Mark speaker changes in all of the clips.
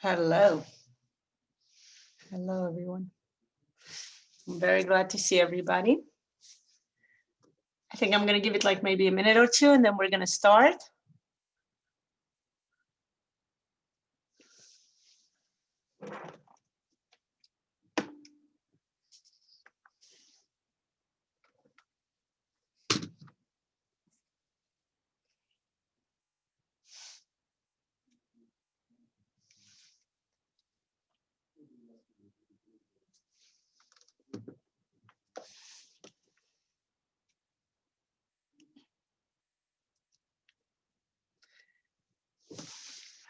Speaker 1: Hello. Hello, everyone. I'm very glad to see everybody. I think I'm going to give it like maybe a minute or two, and then we're going to start.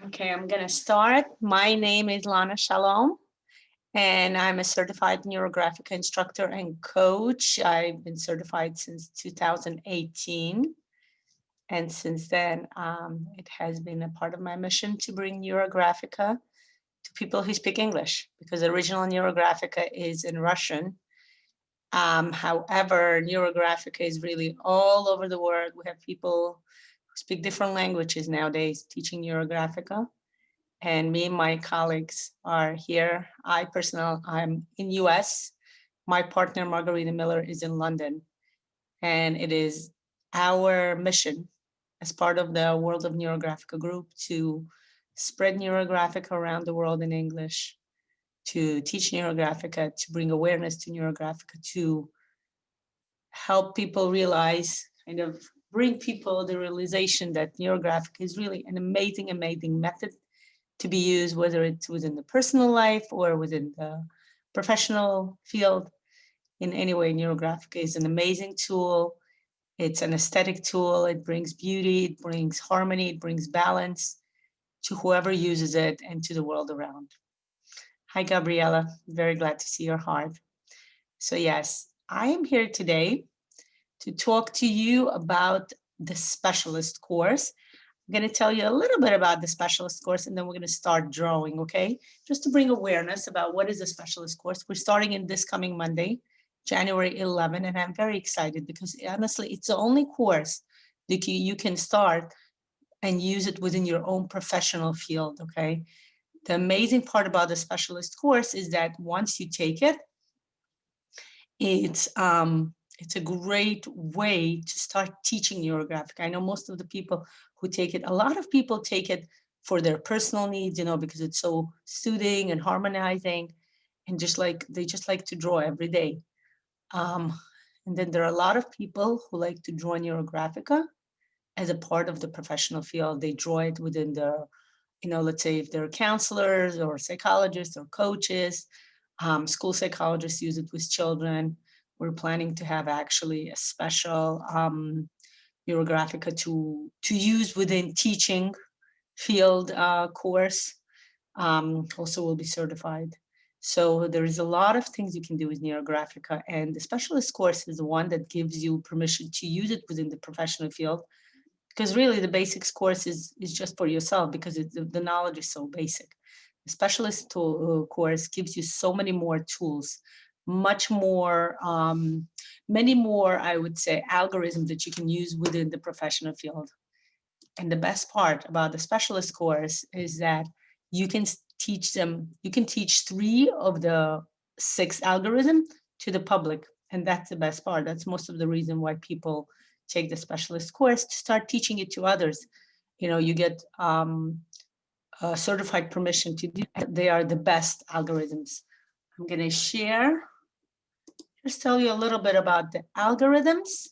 Speaker 1: Okay, I'm going to start. My name is Lana Shalom, and I'm a certified Neurographica instructor and coach. I've been certified since 2018. And since then, it has been a part of my mission to bring Neurographica to people who speak English, because the original Neurographica is in Russian. However, Neurographica is really all over the world. We have people who speak different languages nowadays teaching Neurographica. And me and my colleagues are here. I'm in US. My partner, Margarita Miller, is in London. And it is our mission as part of the World of Neurographica group to spread Neurographica around the world in English, to teach Neurographica, to bring awareness to Neurographica, to help people realize, kind of bring people the realization that Neurographica is really an amazing, amazing method to be used, whether it's within the personal life or within the professional field. In any way, Neurographica is an amazing tool. It's an aesthetic tool. It brings beauty, it brings harmony, it brings balance to whoever uses it and to the world around. Hi, Gabriella. Very glad to see your heart. So yes, I am here today to talk to you about the specialist course. I'm going to tell you a little bit about the specialist course, and then we're going to start drawing, okay? Just to bring awareness about what is a specialist course. We're starting in this coming Monday, January 11, and I'm very excited because honestly, it's the only course that you can start and use it within your own professional field, okay? The amazing part about the specialist course is that once you take it, it's a great way to start teaching Neurographic. I know most of the people who take it, a lot of people take it for their personal needs, you know, because it's so soothing and harmonizing, and they just like to draw every day. And then there are a lot of people who like to draw Neurographica as a part of the professional field. They draw it within the, you know, let's say if they're counselors or psychologists or coaches, school psychologists use it with children. We're planning to have actually a special Neurographica to use within teaching field course. Also will be certified. So there is a lot of things you can do with Neurographica, and the specialist course is the one that gives you permission to use it within the professional field, because really the basics course is just for yourself, because the knowledge is so basic. The specialist course gives you so many more tools, much more, many more, I would say, algorithms that you can use within the professional field. And the best part about the specialist course is that you can teach 3 of the 6 algorithms to the public. And that's the best part. That's most of the reason why people take the specialist course, to start teaching it to others. You know, you get certified permission to do. They are the best algorithms. I'm going to share, just tell you a little bit about the algorithms,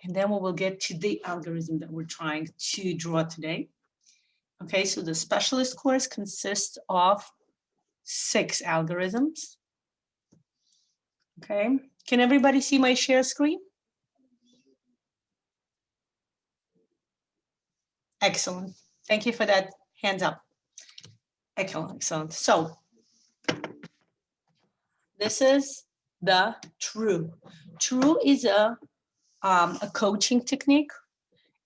Speaker 1: and then we will get to the algorithm that we're trying to draw today. Okay, so the specialist course consists of 6 algorithms. Okay, can everybody see my share screen? Excellent. Thank you for that. Hands up. Excellent, excellent. So this is the True. True is a coaching technique.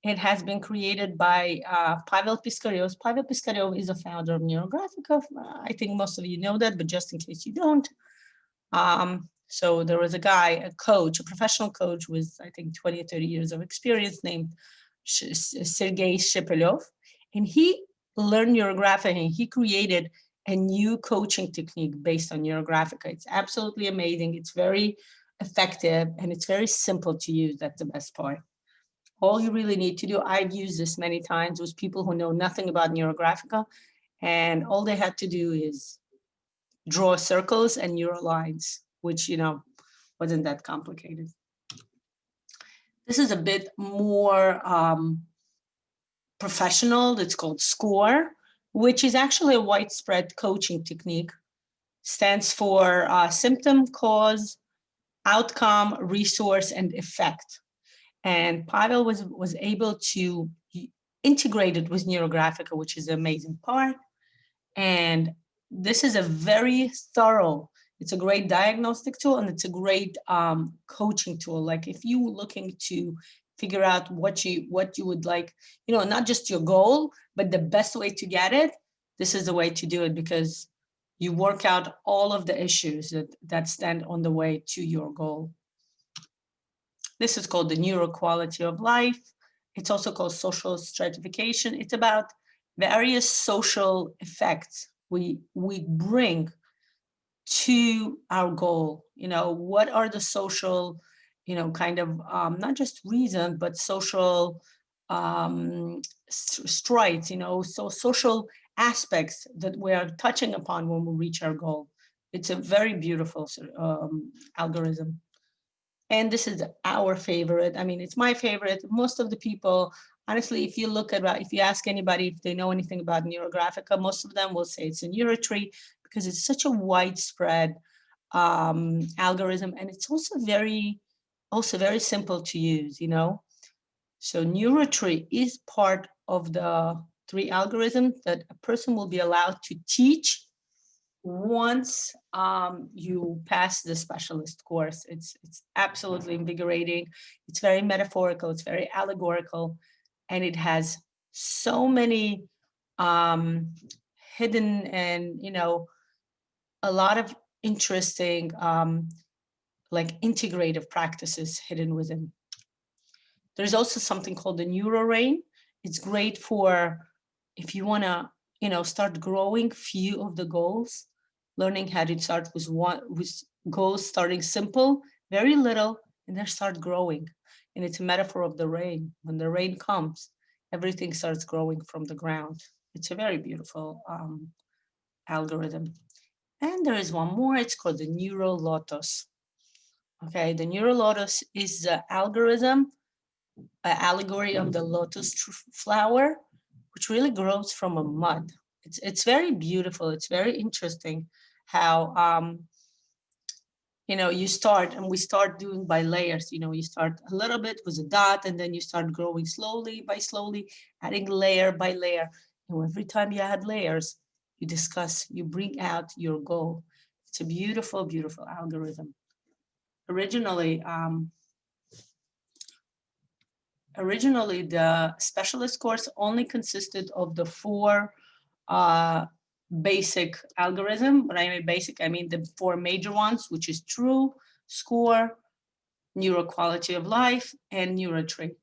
Speaker 1: It has been created by Pavel Piskaryov. Pavel Piskaryov is a founder of Neurographica. I think most of you know that, but just in case you don't. So there was a guy, a coach, a professional coach with, I think, 20 or 30 years of experience, named Sergei Shepelov. And he learned Neurographic, and he created a new coaching technique based on Neurographica. It's absolutely amazing. It's very effective and it's very simple to use. That's the best part. All you really need to do, I've used this many times with people who know nothing about Neurographica, and all they had to do is draw circles and neural lines, which, you know, wasn't that complicated. This is a bit more professional. It's called SCORE, which is actually a widespread coaching technique. Stands for symptom, cause, outcome, resource, and effect. And Pavel was able to integrate it with Neurographica, which is the amazing part. And this is a very thorough, it's a great diagnostic tool, and it's a great coaching tool. Like if you were looking to figure out what you would like, you know, not just your goal, but the best way to get it, this is the way to do it, because you work out all of the issues that stand on the way to your goal. This is called the neuro quality of life. It's also called social stratification. It's about various social effects we bring to our goal. You know, what are the social, you know, kind of not just reason, but social strides, you know, so social aspects that we are touching upon when we reach our goal. It's a very beautiful algorithm. And this is our favorite. I mean, it's my favorite. Most of the people, honestly, if you look at, if you ask anybody if they know anything about Neurographica, most of them will say it's a NeuroTree, because it's such a widespread algorithm, and it's also very simple to use, you know. So NeuroTree is part of the 3 algorithms that a person will be allowed to teach once you pass the specialist course. It's absolutely invigorating. It's very metaphorical, it's very allegorical, and it has so many hidden and, you know, a lot of interesting like integrative practices hidden within. There's also something called the NeuroRain. It's great for if you want to, you know, start growing few of the goals, learning how to start with goals starting simple, very little, and then start growing. And it's a metaphor of the rain. When the rain comes, everything starts growing from the ground. It's a very beautiful algorithm. And there is one more, it's called the Lotus. Okay, the Lotus is the algorithm, allegory of the lotus flower, which really grows from a mud. It's very beautiful. It's very interesting how, you know, you start, and we start doing by layers. You know, you start a little bit with a dot, and then you start growing slowly, adding layer by layer. And every time you add layers, you discuss, you bring out your goal. It's a beautiful, beautiful algorithm. Originally, the specialist course only consisted of the 4 basic algorithm. When I mean basic, I mean the 4 major ones, which is True, SCORE, Neuro Quality of Life, and NeuroTree.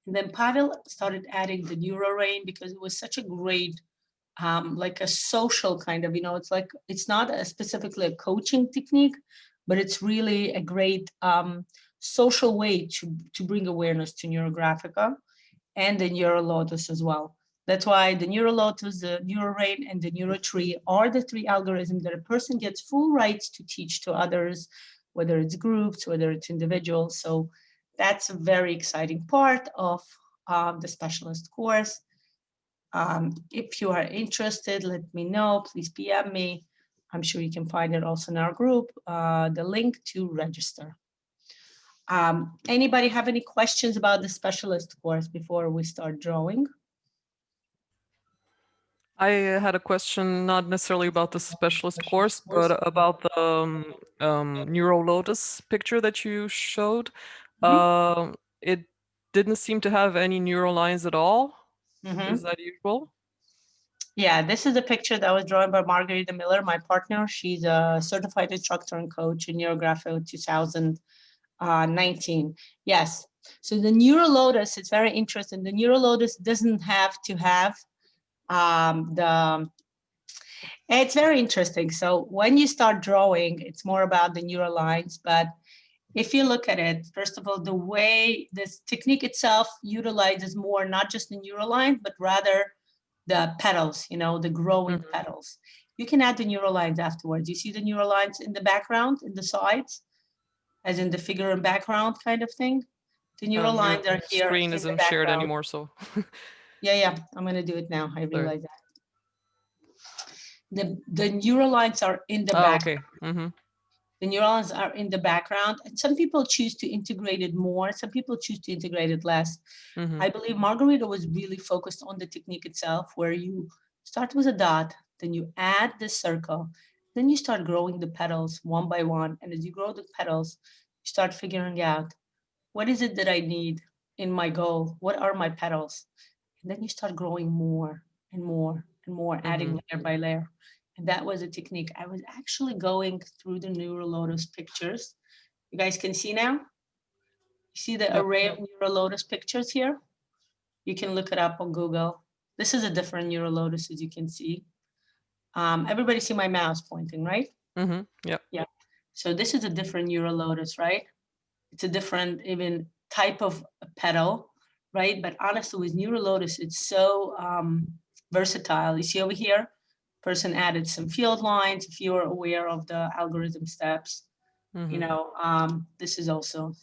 Speaker 1: And then Pavel started adding the NeuroRain because it was such a great, like a social kind of, you know, it's like, it's not specifically a coaching technique, but it's really a great social way to bring awareness to Neurographica and the Lotus as well. That's why the Lotus, the NeuroRain, and the NeuroTree are the 3 algorithms that a person gets full rights to teach to others, whether it's groups, whether it's individuals. So that's a very exciting part of the specialist course. If you are interested, let me know. Please PM me. I'm sure you can find it also in our group, the link to register. Anybody have any questions about the specialist course before we start drawing?
Speaker 2: I had a question, not necessarily about the specialist course, but about the Lotus picture that you showed. It didn't seem to have any neural lines at all. Is that usual?
Speaker 1: Yeah, this is a picture that was drawn by Margarita Miller, my partner. She's a certified instructor and coach in Neurographic 2019. Yes. So the Lotus is very interesting. The Lotus doesn't have to have It's very interesting. So when you start drawing, it's more about the neural lines. But if you look at it, first of all, the way this technique itself utilizes more, not just the neural lines, but rather the petals, you know, the growing petals. You can add the neural lines afterwards. You see the neural lines in the background, in the sides, as in the figure and background kind of thing. The neural
Speaker 2: Your
Speaker 1: lines are here
Speaker 2: screen
Speaker 1: in the
Speaker 2: isn't shared
Speaker 1: background.
Speaker 2: anymore, so.
Speaker 1: Yeah, I'm gonna do it now. I
Speaker 2: Sorry.
Speaker 1: realize that. The neural lines are in the
Speaker 2: Oh,
Speaker 1: background.
Speaker 2: okay.
Speaker 1: The neurons are in the background, and some people choose to integrate it more, some people choose to integrate it less. I believe Margarita was really focused on the technique itself, where you start with a dot, then you add the circle, then you start growing the petals one by one. And as you grow the petals, you start figuring out, what is it that I need in my goal? What are my petals? And then you start growing more and more and more, adding layer by layer. And that was a technique. I was actually going through the Lotus pictures. You guys can see now? You see the array of Lotus pictures here? You can look it up on Google. This is a different Lotus, as you can see. Everybody see my mouse pointing, right?
Speaker 2: Yep.
Speaker 1: Yeah. So this is a different Lotus, right? It's a different even type of petal, right? But honestly, with Lotus, it's so versatile. You see over here, person added some field lines. If you're aware of the algorithm steps, you know, this is also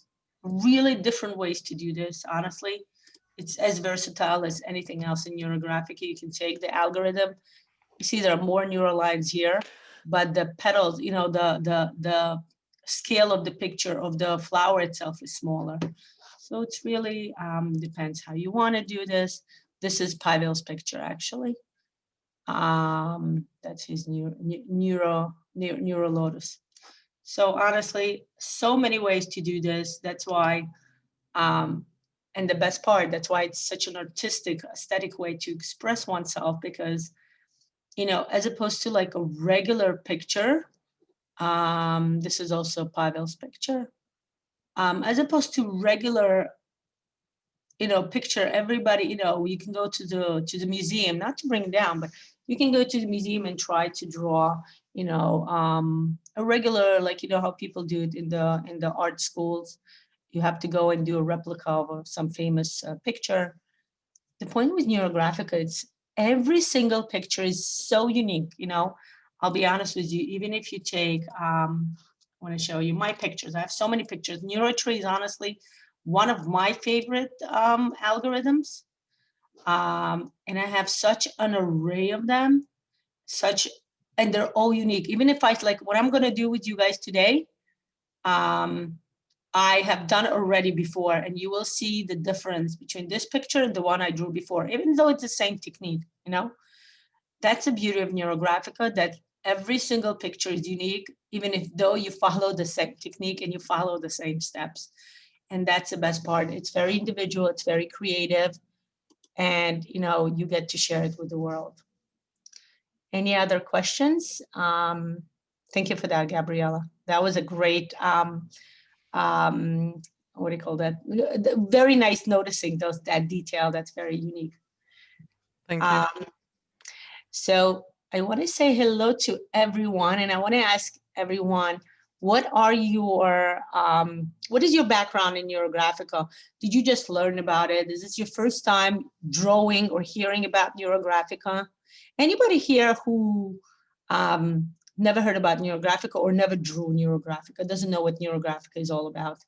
Speaker 1: really different ways to do this. Honestly, it's as versatile as anything else in Neurographica. You can take the algorithm. You see there are more neural lines here, but the petals, you know, the scale of the picture of the flower itself is smaller. So it's really depends how you want to do this. This is Pavel's picture, actually. That's his neuro Lotus. So honestly, so many ways to do this. That's why, and the best part, that's why it's such an artistic, aesthetic way to express oneself, because, you know, as opposed to like a regular picture, this is also Pavel's picture. As opposed to regular, you know, picture, everybody, you know, you can go to the museum, not to bring down, but you can go to the museum and try to draw, you know, a regular, like, you know, how people do it in the art schools. You have to go and do a replica of some famous picture. The point with Neurographica, it's every single picture is so unique, you know. I'll be honest with you, even if you take, I want to show you my pictures. I have so many pictures. NeuroTree is honestly one of my favorite algorithms. And I have such an array of them, and they're all unique. Even if I, like what I'm gonna do with you guys today, I have done it already before, and you will see the difference between this picture and the one I drew before, even though it's the same technique, you know. That's the beauty of Neurographica, that every single picture is unique, even if though you follow the same technique and you follow the same steps. And that's the best part. It's very individual, it's very creative, and you know, you get to share it with the world. Any other questions? Thank you for that, Gabriella. That was a great, what do you call that? Very nice noticing that detail. That's very unique.
Speaker 2: Thank you.
Speaker 1: So I want to say hello to everyone, and I want to ask everyone, what is your background in Neurographica? Did you just learn about it? Is this your first time drawing or hearing about Neurographica? Anybody here who never heard about Neurographica or never drew Neurographica, doesn't know what Neurographica is all about?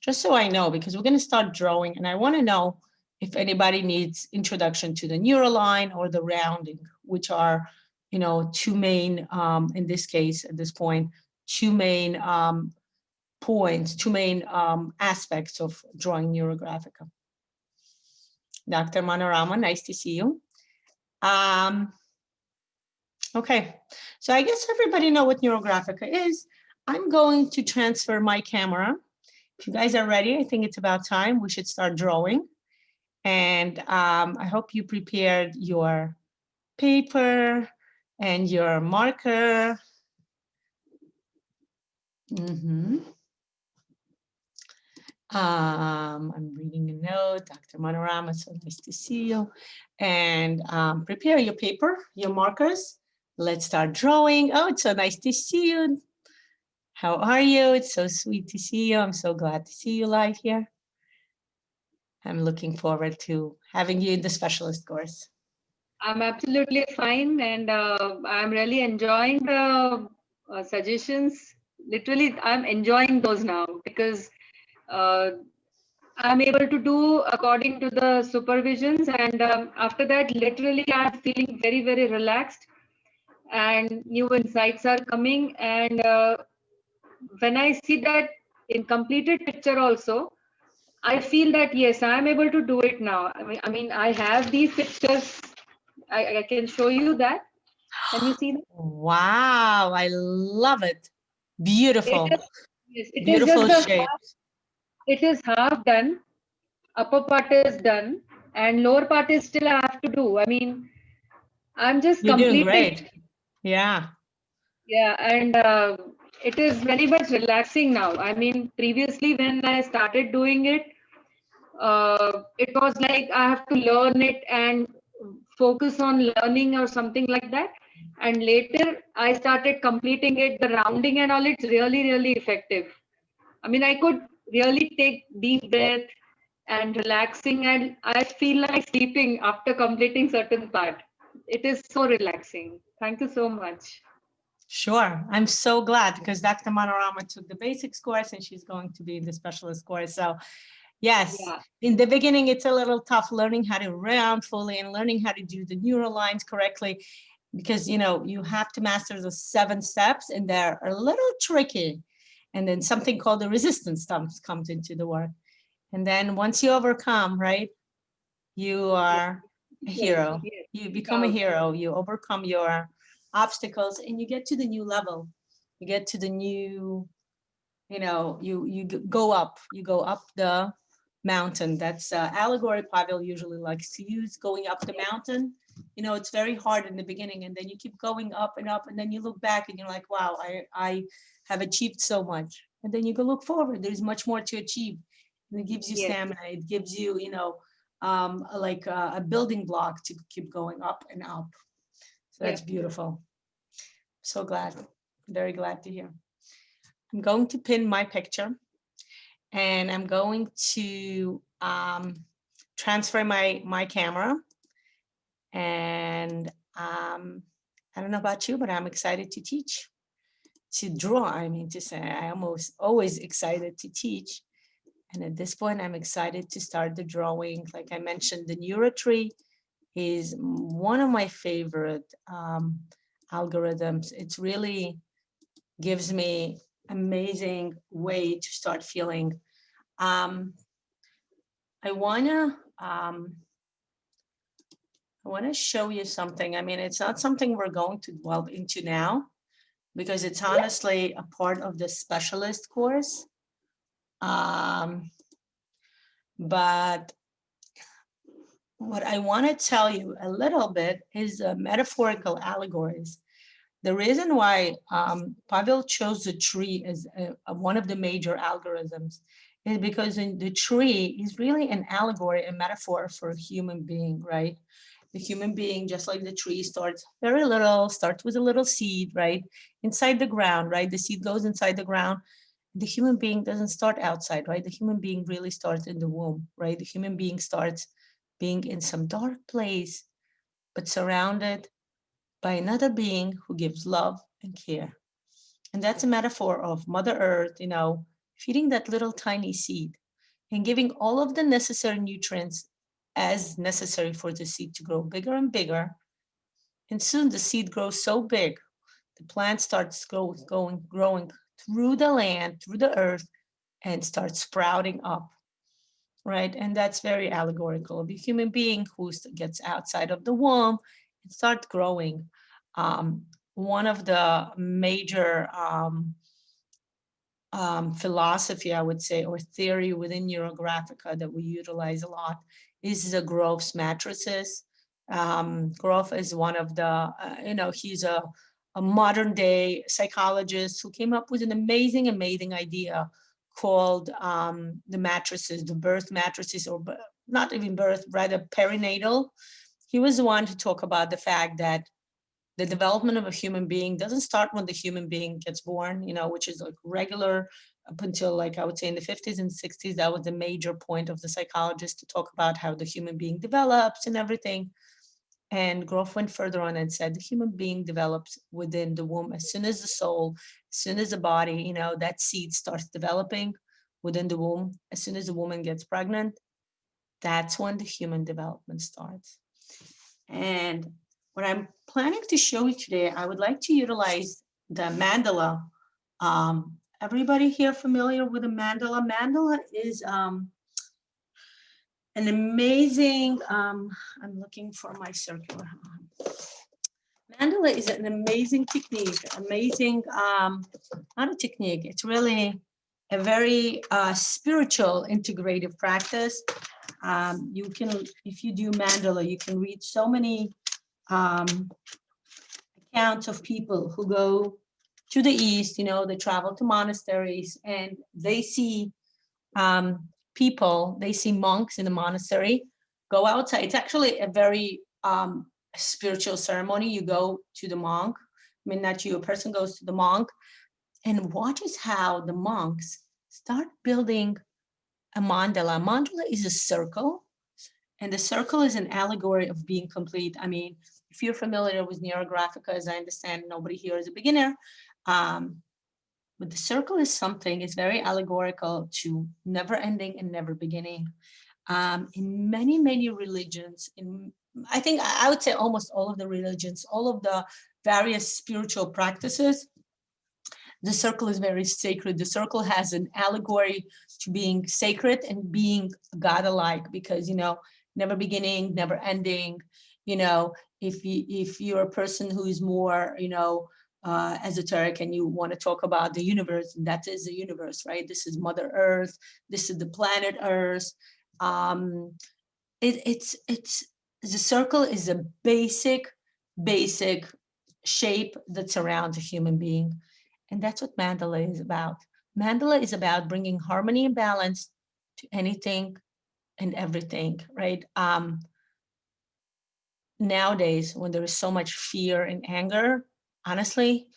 Speaker 1: Just so I know, because we're going to start drawing, and I want to know if anybody needs introduction to the neuroline or the rounding, which are, you know, two main, in this case, at this point, two main points, two main aspects of drawing Neurographica. Dr. Manorama, nice to see you. Okay, so I guess everybody know what Neurographica is. I'm going to transfer my camera. If you guys are ready, I think it's about time we should start drawing. And I hope you prepared your paper and your marker. I'm reading a note. Dr. Manorama, so nice to see you. And prepare your paper, your markers. Let's start drawing. Oh, it's so nice to see you. How are you? It's so sweet to see you. I'm so glad to see you live here. I'm looking forward to having you in the specialist course.
Speaker 3: I'm absolutely fine, and I'm really enjoying the suggestions. Literally, I'm enjoying those now because uh, I'm able to do according to the supervisions, and after that, literally, I'm feeling very, very relaxed, and new insights are coming. And when I see that in completed picture, also, I feel that yes, I'm able to do it now. I mean, I have these pictures. I can show you that. Can you see that?
Speaker 1: Wow, I love it.
Speaker 3: It
Speaker 1: Beautiful,
Speaker 3: is, yes, it is just
Speaker 1: beautiful
Speaker 3: the
Speaker 1: shape.
Speaker 3: it is half done, upper part is done, and lower part is still I have to do. I mean, I'm just
Speaker 1: You're doing
Speaker 3: completing.
Speaker 1: great. Yeah.
Speaker 3: Yeah, and it is very much relaxing now. I mean, previously when I started doing it was like I have to learn it and focus on learning or something like that. And later I started completing it, the rounding and all, it's really, really effective. I mean, I could really take deep breath and relaxing, and I feel like sleeping after completing certain part. It is so relaxing. Thank you so much.
Speaker 1: Sure. I'm so glad because Dr. Manorama took the basics course and she's going to be in the specialist course. So yes,
Speaker 3: Yeah.
Speaker 1: in the beginning, it's a little tough learning how to round fully and learning how to do the neural lines correctly because, you know, you have to master the 7 steps and they're a little tricky. And then something called the resistance comes into the work. And then once you overcome, right, you are a hero.
Speaker 3: Yes.
Speaker 1: You become a hero. You overcome your obstacles and you get to the new level. You get to the new, you know, you go up. You go up the mountain. That's allegory Pavel usually likes to use, going up the mountain. You know, it's very hard in the beginning and then you keep going up and then you look back and you're like, wow, I have achieved so much. And then you go look forward. There's much more to achieve. And it gives you
Speaker 3: Yes.
Speaker 1: stamina. It gives you, you know, like a building block to keep going up and up. So that's
Speaker 3: Yeah.
Speaker 1: beautiful. So glad, very glad to hear. I'm going to pin my picture and I'm going to transfer my camera. And I don't know about you, but I'm excited to teach, to draw. I mean, to say I'm always excited to teach. And at this point, I'm excited to start the drawing. Like I mentioned, the NeuroTree is one of my favorite algorithms. It's really gives me amazing way to start feeling. I wanna show you something. I mean, it's not something we're going to delve into now because it's honestly a part of the specialist course. But what I want to tell you a little bit is metaphorical allegories. The reason why Pavel chose the tree as one of the major algorithms is because in the tree is really an allegory, a metaphor for a human being, right? The human being, just like the tree, starts very little, starts with a little seed, right? Inside the ground, right? The seed goes inside the ground. The human being doesn't start outside, right? The human being really starts in the womb, right? The human being starts being in some dark place, but surrounded by another being who gives love and care. And that's a metaphor of Mother Earth, you know, feeding that little tiny seed and giving all of the necessary nutrients as necessary for the seed to grow bigger and bigger. And soon the seed grows so big, the plant starts growing through the land, through the earth, and starts sprouting up, right? And that's very allegorical of a human being who gets outside of the womb and starts growing. One of the major philosophy, I would say, or theory within Neurographica that we utilize a lot is the Grove's matrices. Grove is one of the, you know, he's a modern day psychologist who came up with an amazing idea called the mattresses, the birth mattresses, or not even birth, rather perinatal. He was the one to talk about the fact that the development of a human being doesn't start when the human being gets born, you know, which is like regular up until, like, I would say in the 50s and 60s, that was the major point of the psychologist to talk about how the human being develops and everything. And Grof went further on and said the human being develops within the womb. As soon as the soul, as soon as the body, you know, that seed starts developing within the womb, as soon as the woman gets pregnant, that's when the human development starts. And what I'm planning to show you today, I would like to utilize the mandala. Everybody here familiar with a mandala? Mandala is an amazing, I'm looking for my circular. Mandala is an amazing technique, amazing, not a technique, it's really a very spiritual integrative practice. You can, if you do mandala, you can read so many accounts of people who go to the East, you know, they travel to monasteries and they see people, they see monks in the monastery go outside. It's actually a very spiritual ceremony. You go to the monk, I mean, not you, a person goes to the monk and watches how the monks start building a mandala. A mandala is a circle, and the circle is an allegory of being complete. I mean, if you're familiar with Neurographica, as I understand, nobody here is a beginner, but the circle is something, it's very allegorical to never ending and never beginning. In many, many religions, I think I would say almost all of the religions, all of the various spiritual practices, the circle is very sacred. The circle has an allegory to being sacred and being God-alike, because, you know, never beginning, never ending. You know, if you're a person who is more, you know, esoteric and you want to talk about the universe, that is the universe, right? This is Mother Earth. This is the planet Earth. The circle is a basic shape that surrounds a human being. And that's what mandala is about. Mandala is about bringing harmony and balance to anything and everything, right? Nowadays, when there is so much fear and anger, honestly,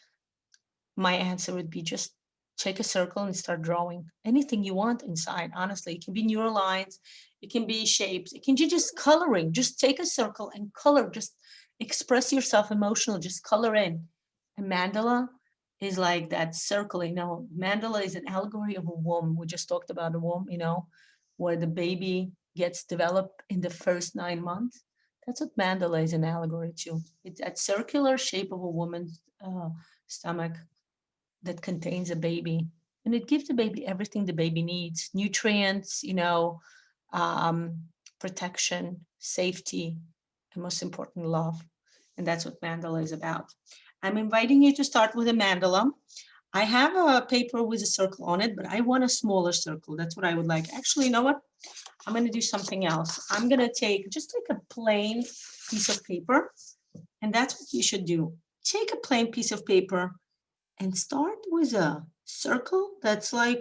Speaker 1: my answer would be just take a circle and start drawing anything you want inside. Honestly, it can be neural lines, it can be shapes, it can be just coloring. Just take a circle and color, just express yourself emotionally, just color in. And mandala is like that circle, you know. Mandala is an allegory of a womb. We just talked about a womb, you know, where the baby gets developed in the first 9 months. That's what mandala is an allegory to. It's that circular shape of a woman's stomach that contains a baby, and it gives the baby everything the baby needs: nutrients, you know, protection, safety, and most important, love. And that's what mandala is about. I'm inviting you to start with a mandala. I have a paper with a circle on it, but I want a smaller circle. That's what I would like. Actually, you know what? I'm going to do something else. I'm going to take a plain piece of paper, and that's what you should do. Take a plain piece of paper and start with a circle that's like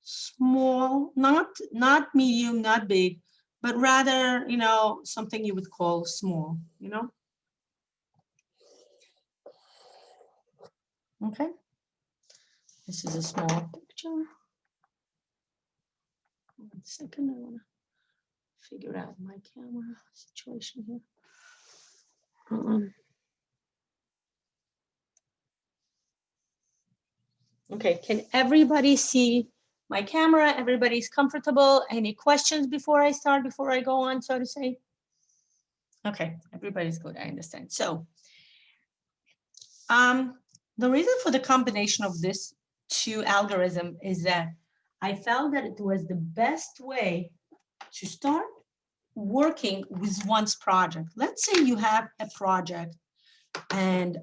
Speaker 1: small, not medium, not big, but rather, you know, something you would call small, you know? Okay. This is a small picture. 1 second, I want to figure out my camera situation here. Okay, can everybody see my camera? Everybody's comfortable? Any questions before I start, before I go on, so to say? Okay, everybody's good, I understand. So, the reason for the combination of this two algorithm is that I felt that it was the best way to start working with one's project. Let's say you have a project and,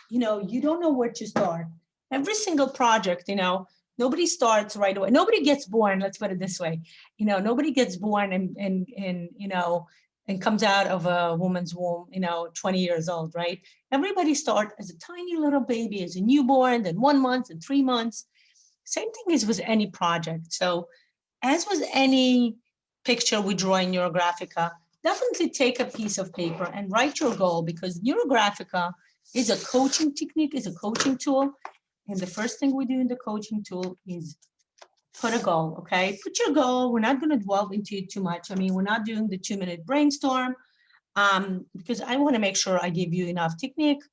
Speaker 1: you know, you don't know where to start. Every single project, you know, nobody starts right away. Nobody gets born, let's put it this way. You know, nobody gets born and you know, and comes out of a woman's womb, you know, 20 years old, right? Everybody starts as a tiny little baby, as a newborn, then 1 month and 3 months. Same thing is with any project. So as with any picture we draw in Neurographica, definitely take a piece of paper and write your goal, because Neurographica is a coaching technique, is a coaching tool. And the first thing we do in the coaching tool is put a goal, okay? Put your goal. We're not going to delve into it too much. I mean, we're not doing the 2-minute brainstorm because I want to make sure I give you enough technique.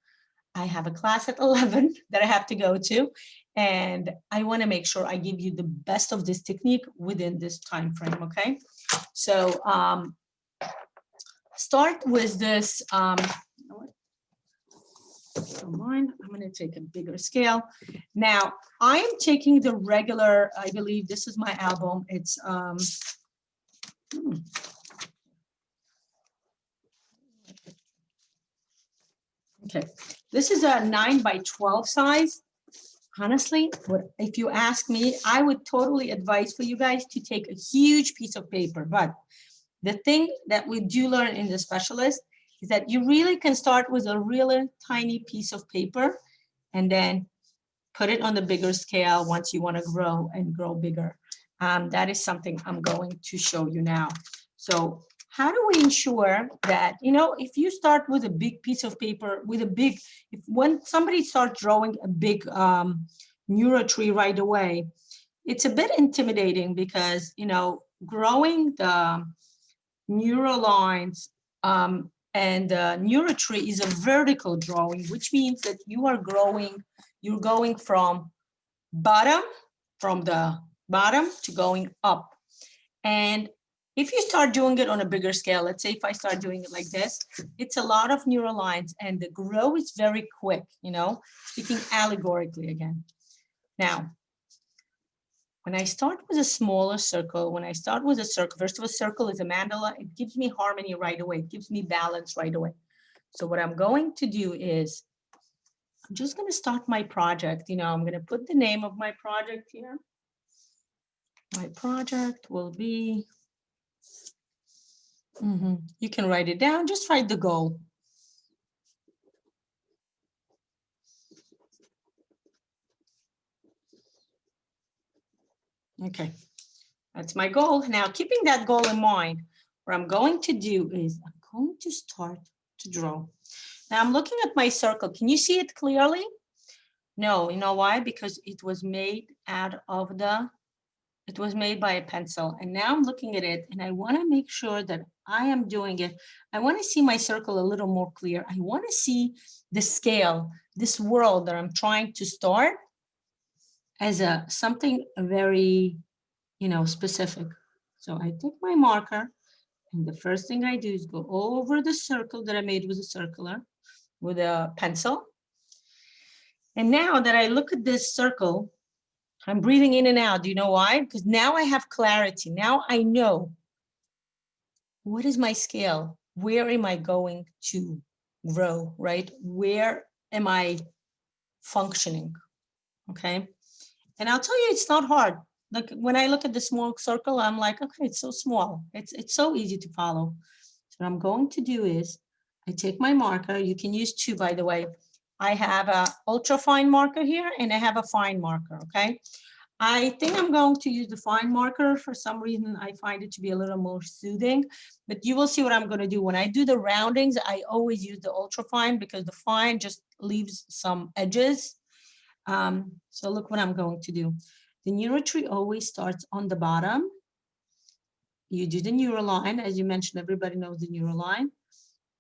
Speaker 1: I have a class at 11 that I have to go to, and I want to make sure I give you the best of this technique within this time frame, okay? So start with this. Don't mind, I'm going to take a bigger scale. Now, I am taking the regular, I believe this is my album. It's okay. This is a 9x12 size. Honestly, if you ask me, I would totally advise for you guys to take a huge piece of paper. But the thing that we do learn in the specialist is that you really can start with a really tiny piece of paper and then put it on the bigger scale once you want to grow and grow bigger. That is something I'm going to show you now. So how do we ensure that, you know, if you start with a big piece of paper, with a big, when somebody starts drawing a big NeuroTree right away, it's a bit intimidating because, you know, growing the neural lines and NeuroTree is a vertical drawing, which means that you are growing, you're going from the bottom to going up. And if you start doing it on a bigger scale, let's say if I start doing it like this, it's a lot of neural lines and the grow is very quick, you know, speaking allegorically again. Now, when I start with a smaller circle, first of all, circle is a mandala, it gives me harmony right away, it gives me balance right away. So what I'm going to do is, I'm just going to start my project. You know, I'm going to put the name of my project here. My project will be, you can write it down, just write the goal. Okay, that's my goal. Now, keeping that goal in mind, what I'm going to do is I'm going to start to draw. Now I'm looking at my circle. Can you see it clearly? No, you know why? Because it was made it was made by a pencil. And now I'm looking at it and I want to make sure that I am doing it. I want to see my circle a little more clear. I want to see the scale, this world that I'm trying to start as something very, you know, specific. So I take my marker and the first thing I do is go over the circle that I made with a pencil. And now that I look at this circle, I'm breathing in and out. Do you know why? Because now I have clarity. Now I know what is my scale? Where am I going to grow, right? Where am I functioning? Okay. And I'll tell you, it's not hard. Like when I look at the small circle, I'm like, okay, it's so small. It's so easy to follow. So what I'm going to do is I take my marker. You can use two, by the way. I have a ultra fine marker here and I have a fine marker, okay? I think I'm going to use the fine marker. For some reason, I find it to be a little more soothing, but you will see what I'm going to do. When I do the roundings, I always use the ultra fine because the fine just leaves some edges. So look what I'm going to do. The NeuroTree always starts on the bottom. You do the neural line. As you mentioned, everybody knows the neural line.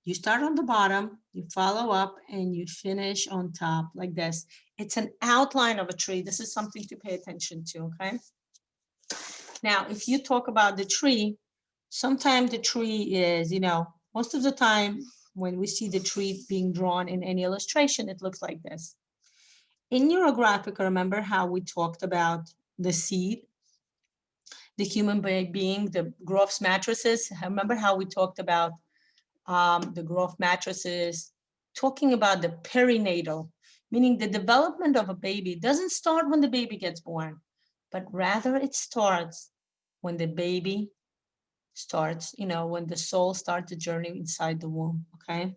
Speaker 1: You start on the bottom, you follow up, and you finish on top like this. It's an outline of a tree. This is something to pay attention to, okay? Now, if you talk about the tree, sometimes the tree is, you know, most of the time when we see the tree being drawn in any illustration, it looks like this. In Neurographica, remember how we talked about the seed, the human being, the growth matrices? Remember how we talked about the growth matrices, talking about the perinatal, meaning the development of a baby doesn't start when the baby gets born, but rather it starts when the baby starts, you know, when the soul starts the journey inside the womb, okay?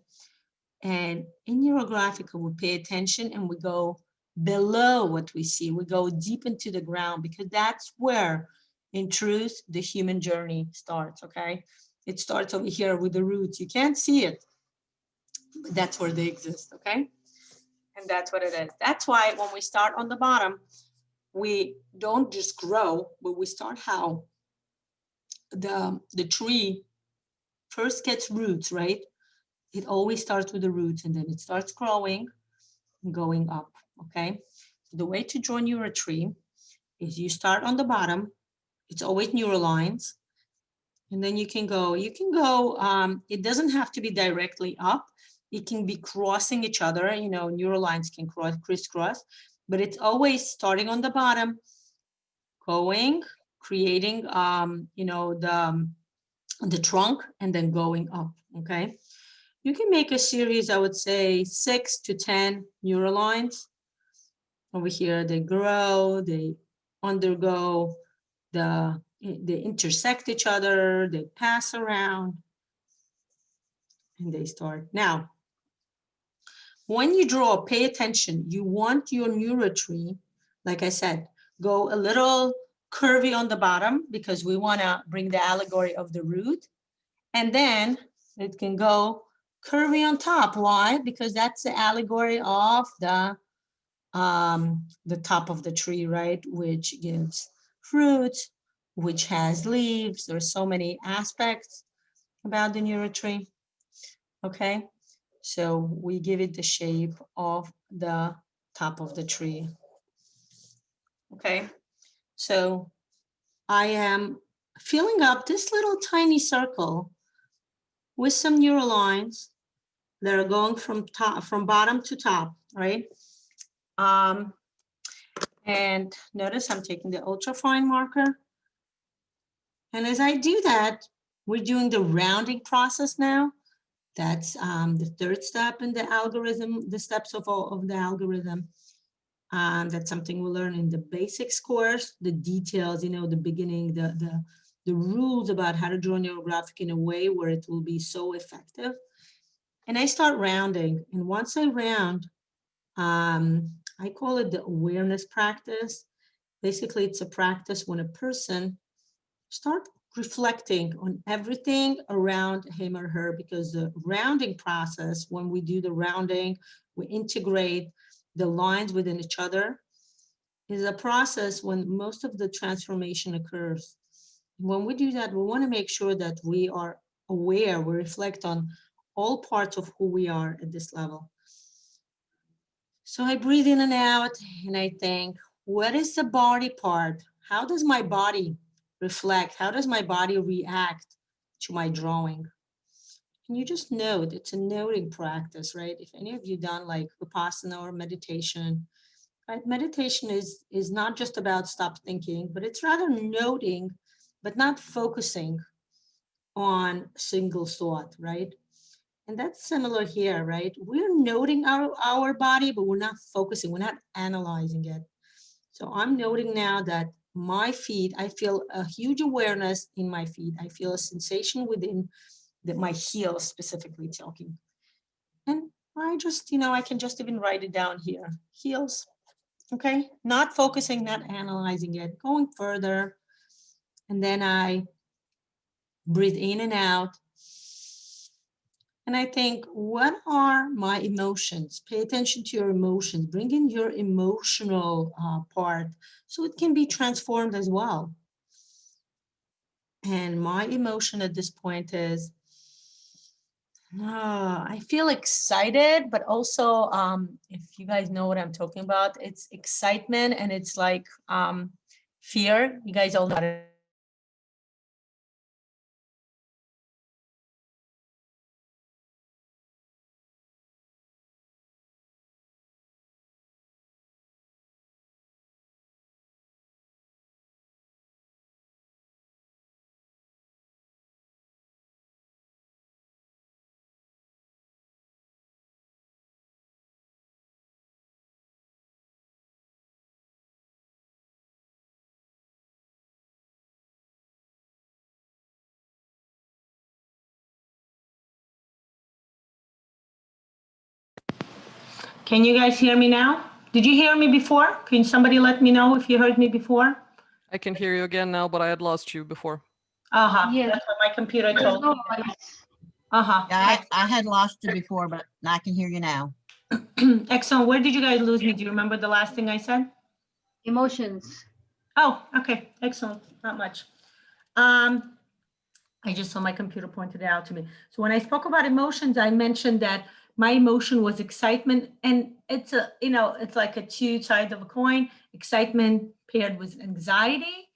Speaker 1: And in Neurographica, we pay attention and we go below what we see. We go deep into the ground because that's where, in truth, the human journey starts, okay? It starts over here with the roots. You can't see it, but that's where they exist, okay? And that's what it is. That's why when we start on the bottom, we don't just grow, but we start how the tree first gets roots, right? It always starts with the roots and then it starts growing and going up, okay? The way to draw NeuroTree is you start on the bottom. It's always neural lines. And then you can go, it doesn't have to be directly up. It can be crossing each other, you know, neural lines can crisscross, but it's always starting on the bottom, going, creating, you know, the trunk and then going up, okay? You can make a series, I would say 6 to 10 neural lines. Over here, they grow, they undergo, they intersect each other, they pass around, and they start. Now, when you draw, pay attention. You want your NeuroTree, like I said, go a little curvy on the bottom because we want to bring the allegory of the root. And then it can go curvy on top. Why? Because that's the allegory of the top of the tree, right? Which gives fruit, which has leaves. There's so many aspects about the NeuroTree, okay? So we give it the shape of the top of the tree, okay? So I am filling up this little tiny circle with some neural lines that are going from bottom to top, right? And notice I'm taking the ultrafine marker. And as I do that, we're doing the rounding process now. That's the third step in the algorithm, the steps of the algorithm. That's something we learn in the basics course, the details, you know, the beginning, the rules about how to draw neurographic in a way where it will be so effective. And I start rounding. And once I round, I call it the awareness practice. Basically, it's a practice when a person start reflecting on everything around him or her, because the rounding process, when we do the rounding, we integrate the lines within each other, is a process when most of the transformation occurs. When we do that, we want to make sure that we are aware, we reflect on all parts of who we are at this level. So I breathe in and out and I think, what is the body part? How does my body reflect? How does my body react to my drawing? And you just note, it's a noting practice, right? If any of you done like Vipassana or meditation, right? Meditation is not just about stop thinking, but it's rather noting, but not focusing on a single thought, right? And that's similar here, right? We're noting our body, but we're not focusing, we're not analyzing it. So I'm noting now that my feet, I feel a huge awareness in my feet. I feel a sensation within my heels, specifically talking. And I just, you know, I can just even write it down here, heels, okay? Not focusing, not analyzing it, going further. And then I breathe in and out. And I think, what are my emotions? Pay attention to your emotions. Bring in your emotional part so it can be transformed as well. And my emotion at this point is, I feel excited, but also, if you guys know what I'm talking about, it's excitement and it's like fear. You guys all got it. Can you guys hear me now? Did you hear me before? Can somebody let me know if you heard me before?
Speaker 2: I can hear you again now, but I had lost you before.
Speaker 3: Yes.
Speaker 1: That's what my computer
Speaker 3: There's
Speaker 1: told
Speaker 3: no
Speaker 1: me.
Speaker 3: voice.
Speaker 4: Yeah, I had lost you before, but I can hear you now.
Speaker 1: Excellent. Where did you guys lose me? Do you remember the last thing I said?
Speaker 3: Emotions.
Speaker 1: Oh, okay. Excellent. Not much. I just saw my computer pointed it out to me. So when I spoke about emotions, I mentioned that my emotion was excitement, and it's a, it's like a two sides of a coin, excitement paired with anxiety.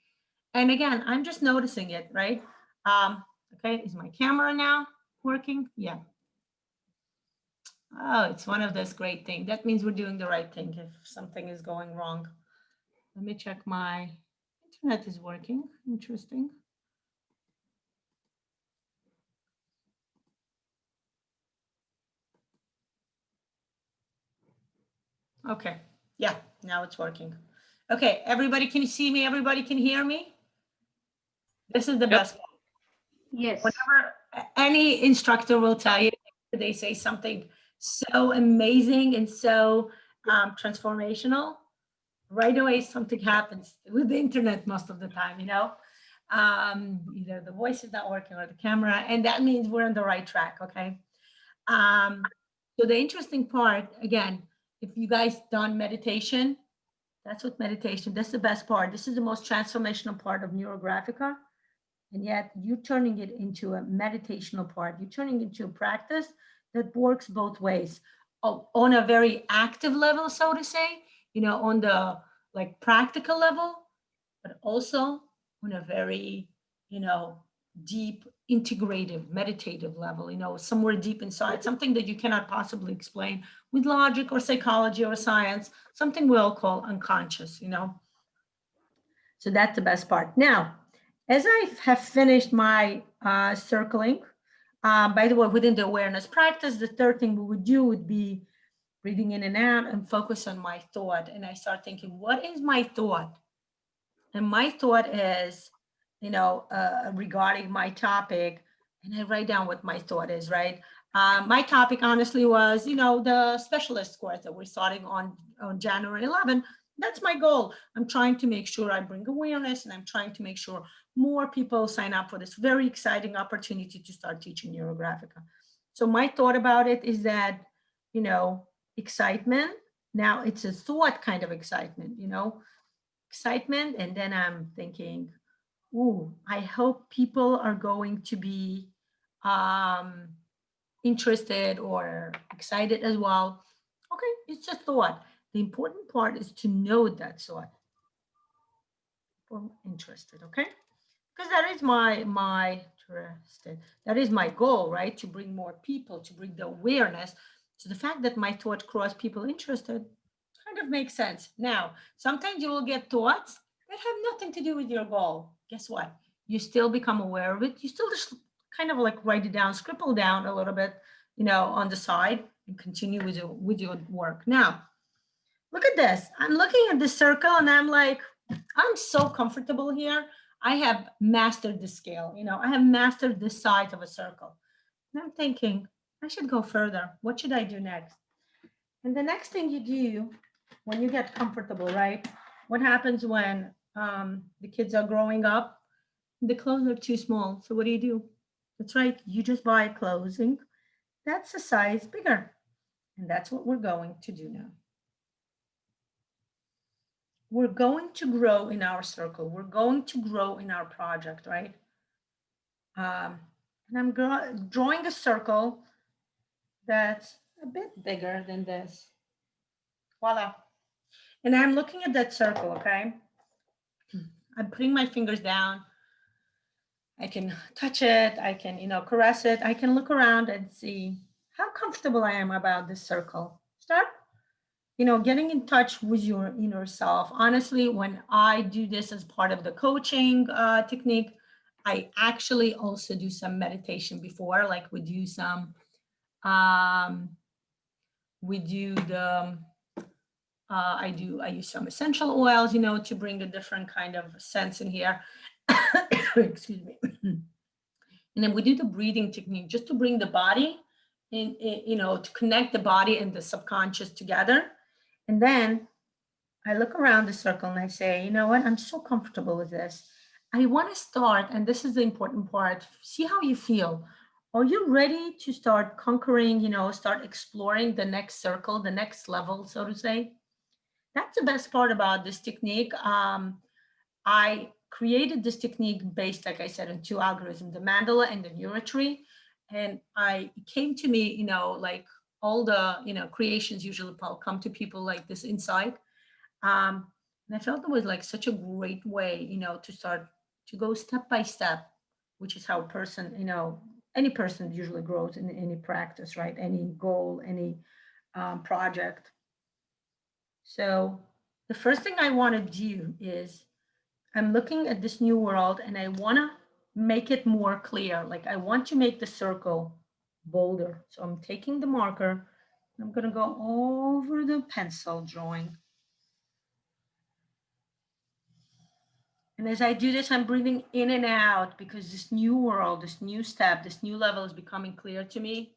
Speaker 1: And again, I'm just noticing it, right? Okay, is my camera now working? Yeah. Oh, it's one of those great things. That means we're doing the right thing if something is going wrong. Let me check my internet is working. Interesting. Okay, yeah, now it's working. Okay, everybody can see me, everybody can hear me? This is the best.
Speaker 3: Yes.
Speaker 1: Whenever any instructor will tell you, they say something so amazing and so transformational, right away something happens with the internet most of the time, either the voice is not working or the camera, and that means we're on the right track, okay? So the interesting part, again, if you guys done meditation, that's what meditation, that's the best part. This is the most transformational part of Neurographica. And yet you're turning it into a meditational part. You're turning it into a practice that works both ways. On a very active level, so to say, on the like practical level, but also on a very, deep, integrative, meditative level, somewhere deep inside, something that you cannot possibly explain with logic or psychology or science, something we'll call unconscious, So that's the best part. Now, as I have finished my circling, by the way, within the awareness practice, the third thing we would do would be breathing in and out and focus on my thought. And I start thinking, what is my thought? And my thought is, regarding my topic, and I write down what my thought is, right? My topic, honestly, was, the specialist course that we're starting on January 11. That's my goal. I'm trying to make sure I bring awareness, and I'm trying to make sure more people sign up for this very exciting opportunity to start teaching Neurographica. So my thought about it is that, excitement, now it's a thought kind of excitement, excitement. And then I'm thinking, ooh, I hope people are going to be interested or excited as well. Okay, it's a thought. The important part is to know that thought. People interested, okay? Because that is my interested. That is my goal, right? To bring more people, to bring the awareness. So the fact that my thought crossed people interested kind of makes sense. Now, sometimes you will get thoughts that have nothing to do with your goal. Guess what? You still become aware of it. You still just kind of like write it down, scribble down a little bit, on the side, and continue with your work. Now, look at this. I'm looking at this circle and I'm like, I'm so comfortable here. I have mastered the scale. I have mastered the size of a circle. And I'm thinking, I should go further. What should I do next? And the next thing you do when you get comfortable, right? What happens when the kids are growing up? The clothes are too small. So what do? That's right. You just buy clothing that's a size bigger. And that's what we're going to do now. We're going to grow in our circle. We're going to grow in our project, right? And I'm drawing a circle that's a bit bigger than this. Voila. And I'm looking at that circle, okay? I'm putting my fingers down. I can touch it. I can, caress it. I can look around and see how comfortable I am about this circle. Start, getting in touch with your inner self. Honestly, when I do this as part of the coaching technique, I actually also do some meditation before, like we do some, I use some essential oils, to bring a different kind of sense in here. Excuse me. And then we do the breathing technique just to bring the body in, to connect the body and the subconscious together. And then I look around the circle and I say, you know what, I'm so comfortable with this. I want to start, and this is the important part, see how you feel. Are you ready to start conquering, start exploring the next circle, the next level, so to say? That's the best part about this technique. I created this technique based, like I said, on two algorithms, the mandala and the NeuroTree. And it came to me, like all the, creations usually come to people like this insight. And I felt it was like such a great way, to start to go step by step, which is how a person, any person usually grows in any practice, right? Any goal, any project. So the first thing I want to do is I'm looking at this new world and I want to make it more clear. Like I want to make the circle bolder. So I'm taking the marker and I'm going to go over the pencil drawing. And as I do this, I'm breathing in and out because this new world, this new step, this new level is becoming clear to me.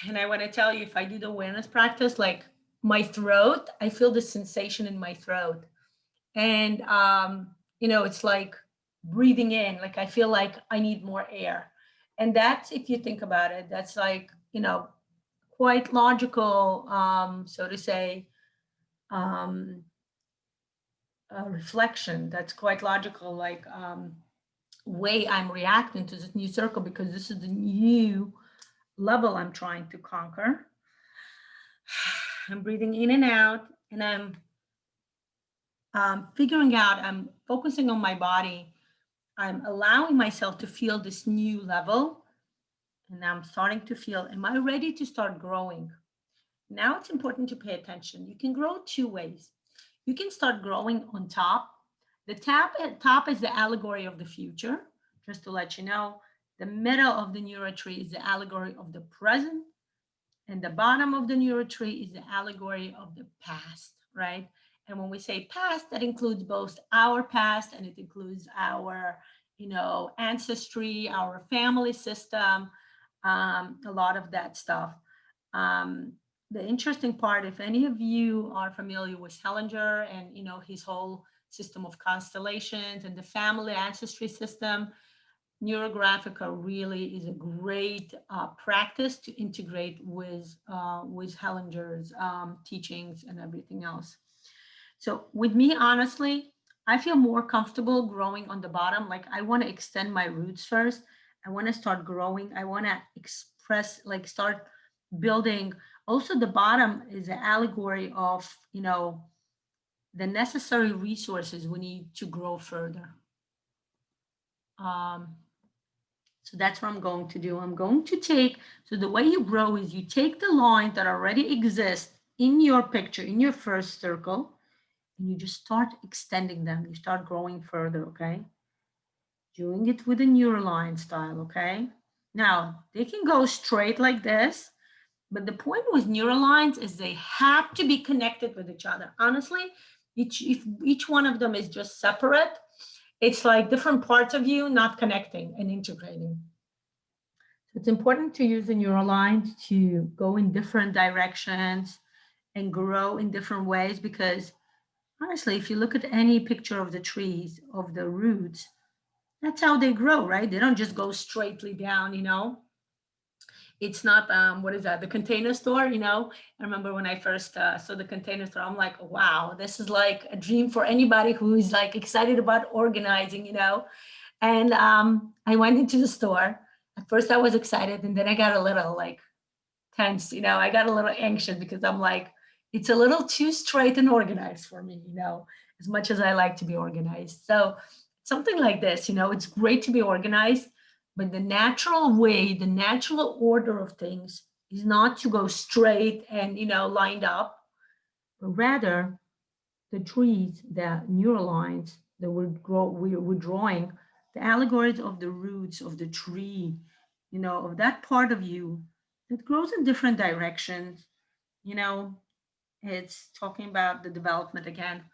Speaker 1: And I want to tell you, if I do the awareness practice, like my throat, I feel the sensation in my throat. And, it's like breathing in, like I feel like I need more air. And that's, if you think about it, that's like, quite logical, so to say, reflection. That's quite logical, like way I'm reacting to this new circle because this is the new level I'm trying to conquer. I'm breathing in and out, and I'm figuring out, I'm focusing on my body. I'm allowing myself to feel this new level. And I'm starting to feel, am I ready to start growing? Now it's important to pay attention. You can grow two ways. You can start growing on top. The top is the allegory of the future. Just to let you know, the middle of the NeuroTree is the allegory of the present. And the bottom of the NeuroTree is the allegory of the past, right? And when we say past, that includes both our past and it includes our, ancestry, our family system, a lot of that stuff. The interesting part, if any of you are familiar with Hellinger and his whole system of constellations and the family ancestry system, Neurographica really is a great practice to integrate with Hellinger's teachings and everything else. So with me, honestly, I feel more comfortable growing on the bottom. Like I want to extend my roots first. I want to start growing. I want to express, like start building. Also, the bottom is an allegory of, the necessary resources we need to grow further. So that's what I'm going to do. I'm going to take, so the way you grow is you take the lines that already exist in your picture, in your first circle, and you just start extending them. You start growing further, okay? Doing it with a Neuroline style, okay? Now, they can go straight like this, but the point with Neurolines is they have to be connected with each other. Honestly, if each one of them is just separate, it's like different parts of you not connecting and integrating. So it's important to use the Neurolines to go in different directions and grow in different ways because honestly, if you look at any picture of the trees, of the roots, that's how they grow, right? They don't just go straightly down, It's not, what is that, the Container Store, I remember when I first saw the Container Store, I'm like, wow, this is like a dream for anybody who's like excited about organizing, And I went into the store. At first I was excited and then I got a little like tense, I got a little anxious because I'm like, it's a little too straight and organized for me, as much as I like to be organized. So something like this, it's great to be organized, but the natural way, the natural order of things is not to go straight and, lined up, but rather the trees, the neurolines that we're drawing, the allegories of the roots of the tree, of that part of you that grows in different directions. It's talking about the development again.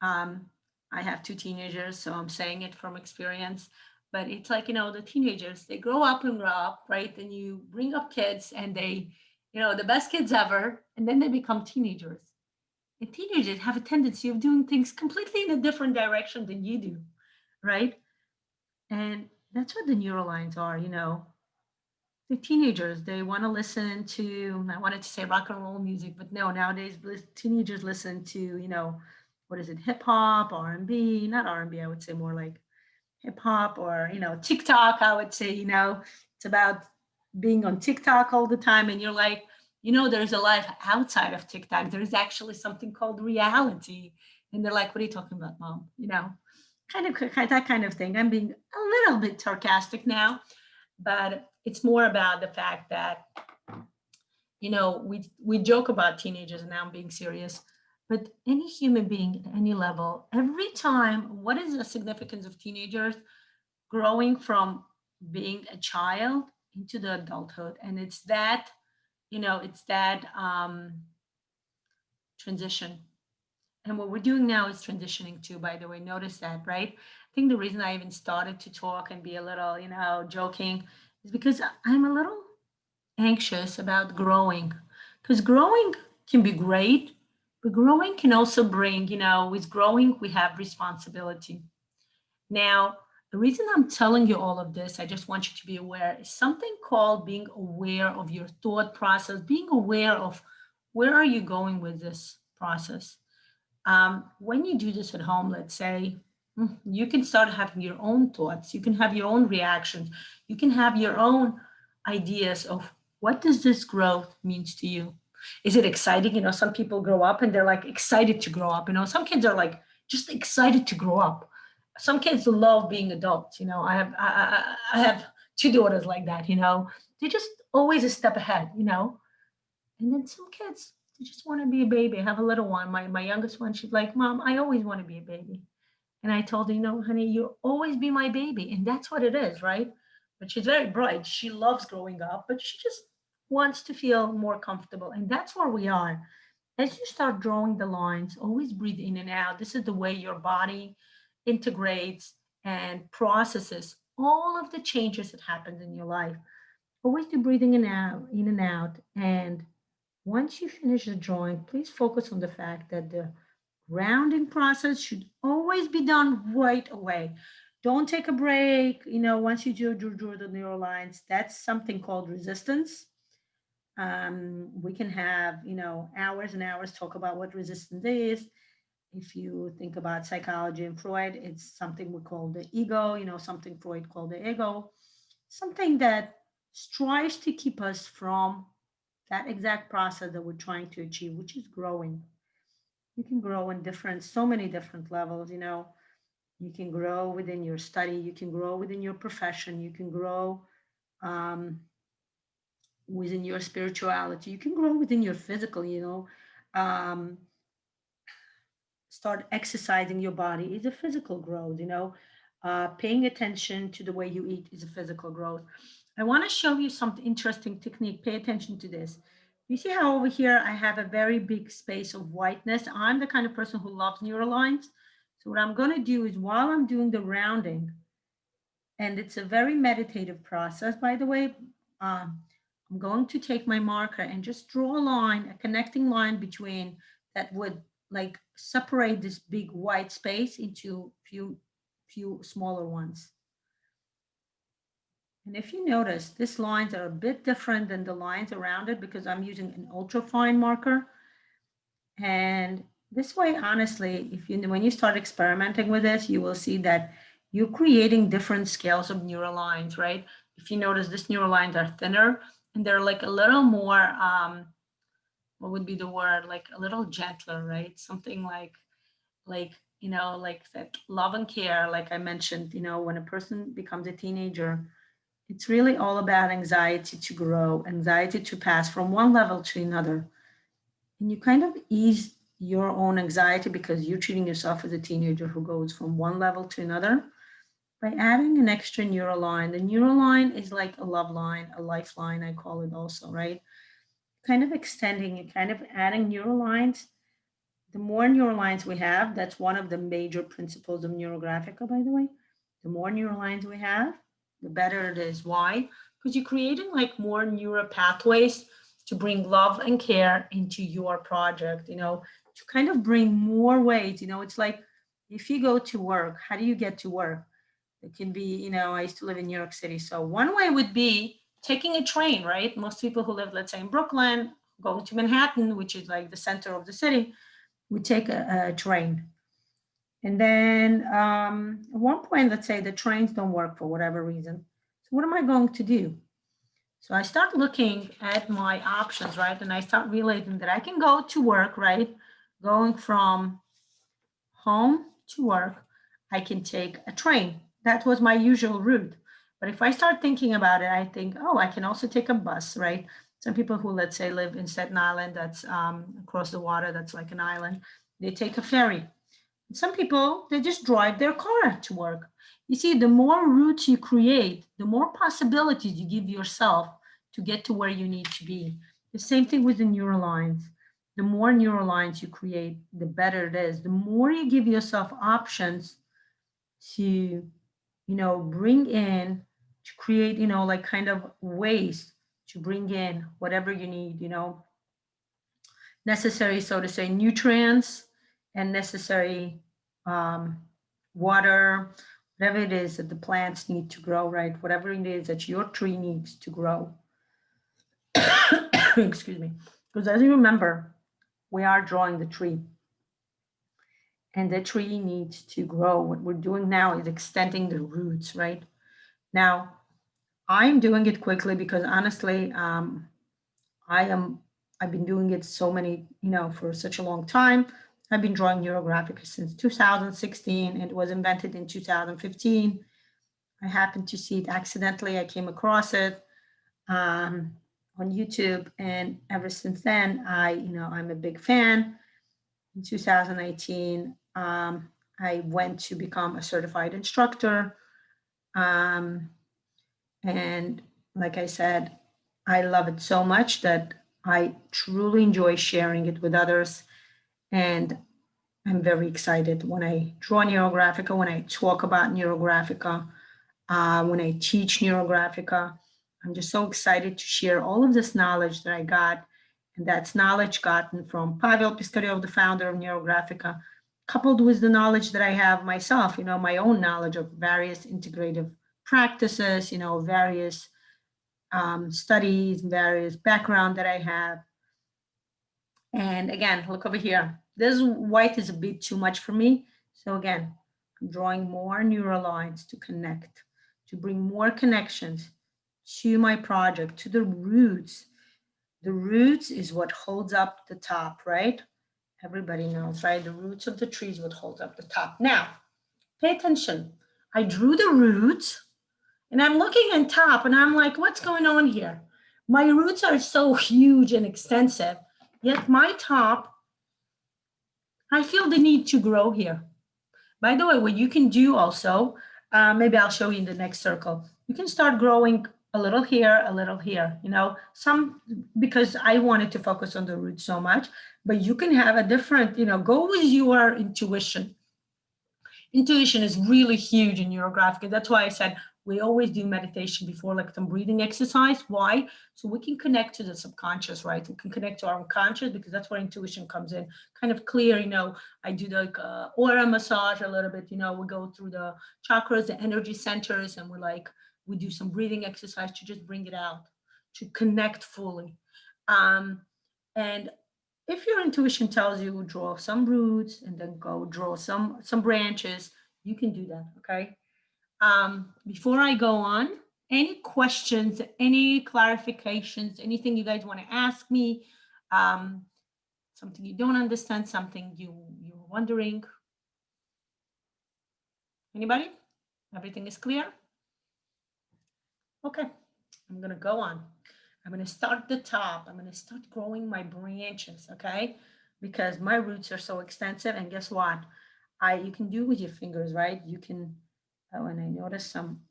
Speaker 1: I have two teenagers, so I'm saying it from experience. But it's like, the teenagers, they grow up and grow up, right? And you bring up kids and they you know, the best kids ever, and then they become teenagers. And teenagers have a tendency of doing things completely in a different direction than you do, right? And that's what the neurolines are, you know. The teenagers, they want to listen to, I wanted to say rock and roll music, but no, nowadays teenagers listen to, you know, what is it, hip hop, R&B, not R&B, I would say more like hip hop, or, you know, TikTok, I would say, you know, it's about being on TikTok all the time. And you're like, you know, there's a life outside of TikTok. There's actually something called reality. And they're like, what are you talking about, mom? You know, kind of that kind of thing. I'm being a little bit sarcastic now, but it's more about the fact that, you know, we joke about teenagers, and now I'm being serious. But any human being at any level, every time, what is the significance of teenagers growing from being a child into the adulthood? And it's that, you know, it's that transition. And what we're doing now is transitioning too, by the way. Notice that, right? I think the reason I even started to talk and be a little, you know, joking is because I'm a little anxious about growing. Because growing can be great, but growing can also bring, you know, with growing, we have responsibility. Now, the reason I'm telling you all of this, I just want you to be aware, is something called being aware of your thought process, being aware of where are you going with this process. When you do this at home, let's say, you can start having your own thoughts, you can have your own reactions, you can have your own ideas of what does this growth means to you. Is it exciting? You know, some people grow up and they're like excited to grow up. You know, some kids are like just excited to grow up. Some kids love being adults. You know, I have two daughters like that. You know, they're just always a step ahead. You know, and then some kids, they just want to be a baby. I have a little one. My youngest one, she's like, Mom, I always want to be a baby. And I told her, you know, honey, you'll always be my baby. And that's what it is, right? But she's very bright. She loves growing up, but she just wants to feel more comfortable. And that's where we are. As you start drawing the lines, always breathe in and out. This is the way your body integrates and processes all of the changes that happen in your life. Always do breathing in and out. And once you finish the drawing, please focus on the fact that the rounding process should always be done right away. Don't take a break. You know, once you draw the neural lines, that's something called resistance. We can have, you know, hours and hours talk about what resistance is. If you think about psychology and Freud, it's something we call the ego, you know, something Freud called the ego, something that strives to keep us from that exact process that we're trying to achieve, which is growing. You can grow in so many different levels, you know. You can grow within your study, you can grow within your profession, you can grow um, within your spirituality, you can grow within your physical, you know. Start exercising your body is a physical growth, you know. Paying attention to the way you eat is a physical growth. I want to show you some interesting technique. Pay attention to this. You see how over here I have a very big space of whiteness. I'm the kind of person who loves neural lines. So what I'm going to do is while I'm doing the rounding, and it's a very meditative process, by the way, I'm going to take my marker and just draw a line, a connecting line between that would like separate this big white space into few smaller ones. And if you notice, these lines are a bit different than the lines around it because I'm using an ultra fine marker. And this way, honestly, when you start experimenting with this, you will see that you're creating different scales of neural lines, right? If you notice, these neural lines are thinner and they're like a little more, what would be the word? Like a little gentler, right? Something like, you know, like that love and care, like I mentioned, you know, when a person becomes a teenager, it's really all about anxiety to grow, anxiety to pass from one level to another. And you kind of ease your own anxiety because you're treating yourself as a teenager who goes from one level to another by adding an extra neural line. The neural line is like a love line, a lifeline, I call it also, right? Kind of extending and kind of adding neural lines. The more neural lines we have, that's one of the major principles of Neurographica, by the way. The more neural lines we have, the better it is. Why? Because you're creating like more neural pathways to bring love and care into your project, you know, to kind of bring more weight. You know, it's like if you go to work, how do you get to work? It can be, you know, I used to live in New York City. So one way would be taking a train, right? Most people who live, let's say, in Brooklyn, going to Manhattan, which is like the center of the city, would take a train. And then at one point, let's say the trains don't work for whatever reason. So what am I going to do? So I start looking at my options, right? And I start realizing that I can go to work, right? Going from home to work, I can take a train. That was my usual route. But if I start thinking about it, I think, oh, I can also take a bus, right? Some people who, let's say, live in Staten Island, that's across the water, that's like an island, they take a ferry. Some people, they just drive their car to work. You see, the more routes you create, the more possibilities you give yourself to get to where you need to be. The same thing with the neural lines. The more neural lines you create, the better it is. The more you give yourself options to, you know, bring in, to create, you know, like kind of ways to bring in whatever you need, you know, necessary, so to say, nutrients and necessary water, whatever it is that the plants need to grow, right? Whatever it is that your tree needs to grow. Excuse me. Because as you remember, we are drawing the tree. And the tree needs to grow. What we're doing now is extending the roots, right? Now, I'm doing it quickly because honestly, I've been doing it so many, you know, for such a long time. I've been drawing Neurographica since 2016. It was invented in 2015. I happened to see it accidentally. I came across it on YouTube, and ever since then, I'm a big fan. In 2018, I went to become a certified instructor. And like I said, I love it so much that I truly enjoy sharing it with others. And I'm very excited when I draw Neurographica, when I talk about Neurographica, when I teach Neurographica. I'm just so excited to share all of this knowledge that I got. And that's knowledge gotten from Pavel Piskaryov, the founder of Neurographica, coupled with the knowledge that I have myself, you know, my own knowledge of various integrative practices, you know, various studies, various background that I have. And again, look over here. This white is a bit too much for me. So again, I'm drawing more neural lines to connect, to bring more connections to my project, to the roots. The roots is what holds up the top, right? Everybody knows, right? The roots of the tree is what holds up the top. Now, pay attention. I drew the roots and I'm looking on top and I'm like, what's going on here? My roots are so huge and extensive, yet my top, I feel the need to grow here. By the way, what you can do also, maybe I'll show you in the next circle. You can start growing a little here, you know, some, because I wanted to focus on the roots so much, but you can have a different, you know, go with your intuition. Intuition is really huge in Neurographic. That's why I said we always do meditation before, like some breathing exercise. Why? So we can connect to the subconscious, right? We can connect to our unconscious, because that's where intuition comes in. Kind of clear, you know, I do like aura massage a little bit, you know, we go through the chakras, the energy centers, and we do some breathing exercise to just bring it out, to connect fully. And if your intuition tells you draw some roots and then go draw some branches, you can do that, okay? Before I go on, any questions, any clarifications, anything you guys want to ask me, something you don't understand, something you're wondering? Anybody? Everything is clear? Okay, I'm gonna go on. I'm going to start at the top. I'm going to start growing my branches, okay? Because my roots are so extensive. And guess what? You can do with your fingers, right? You can, and I notice some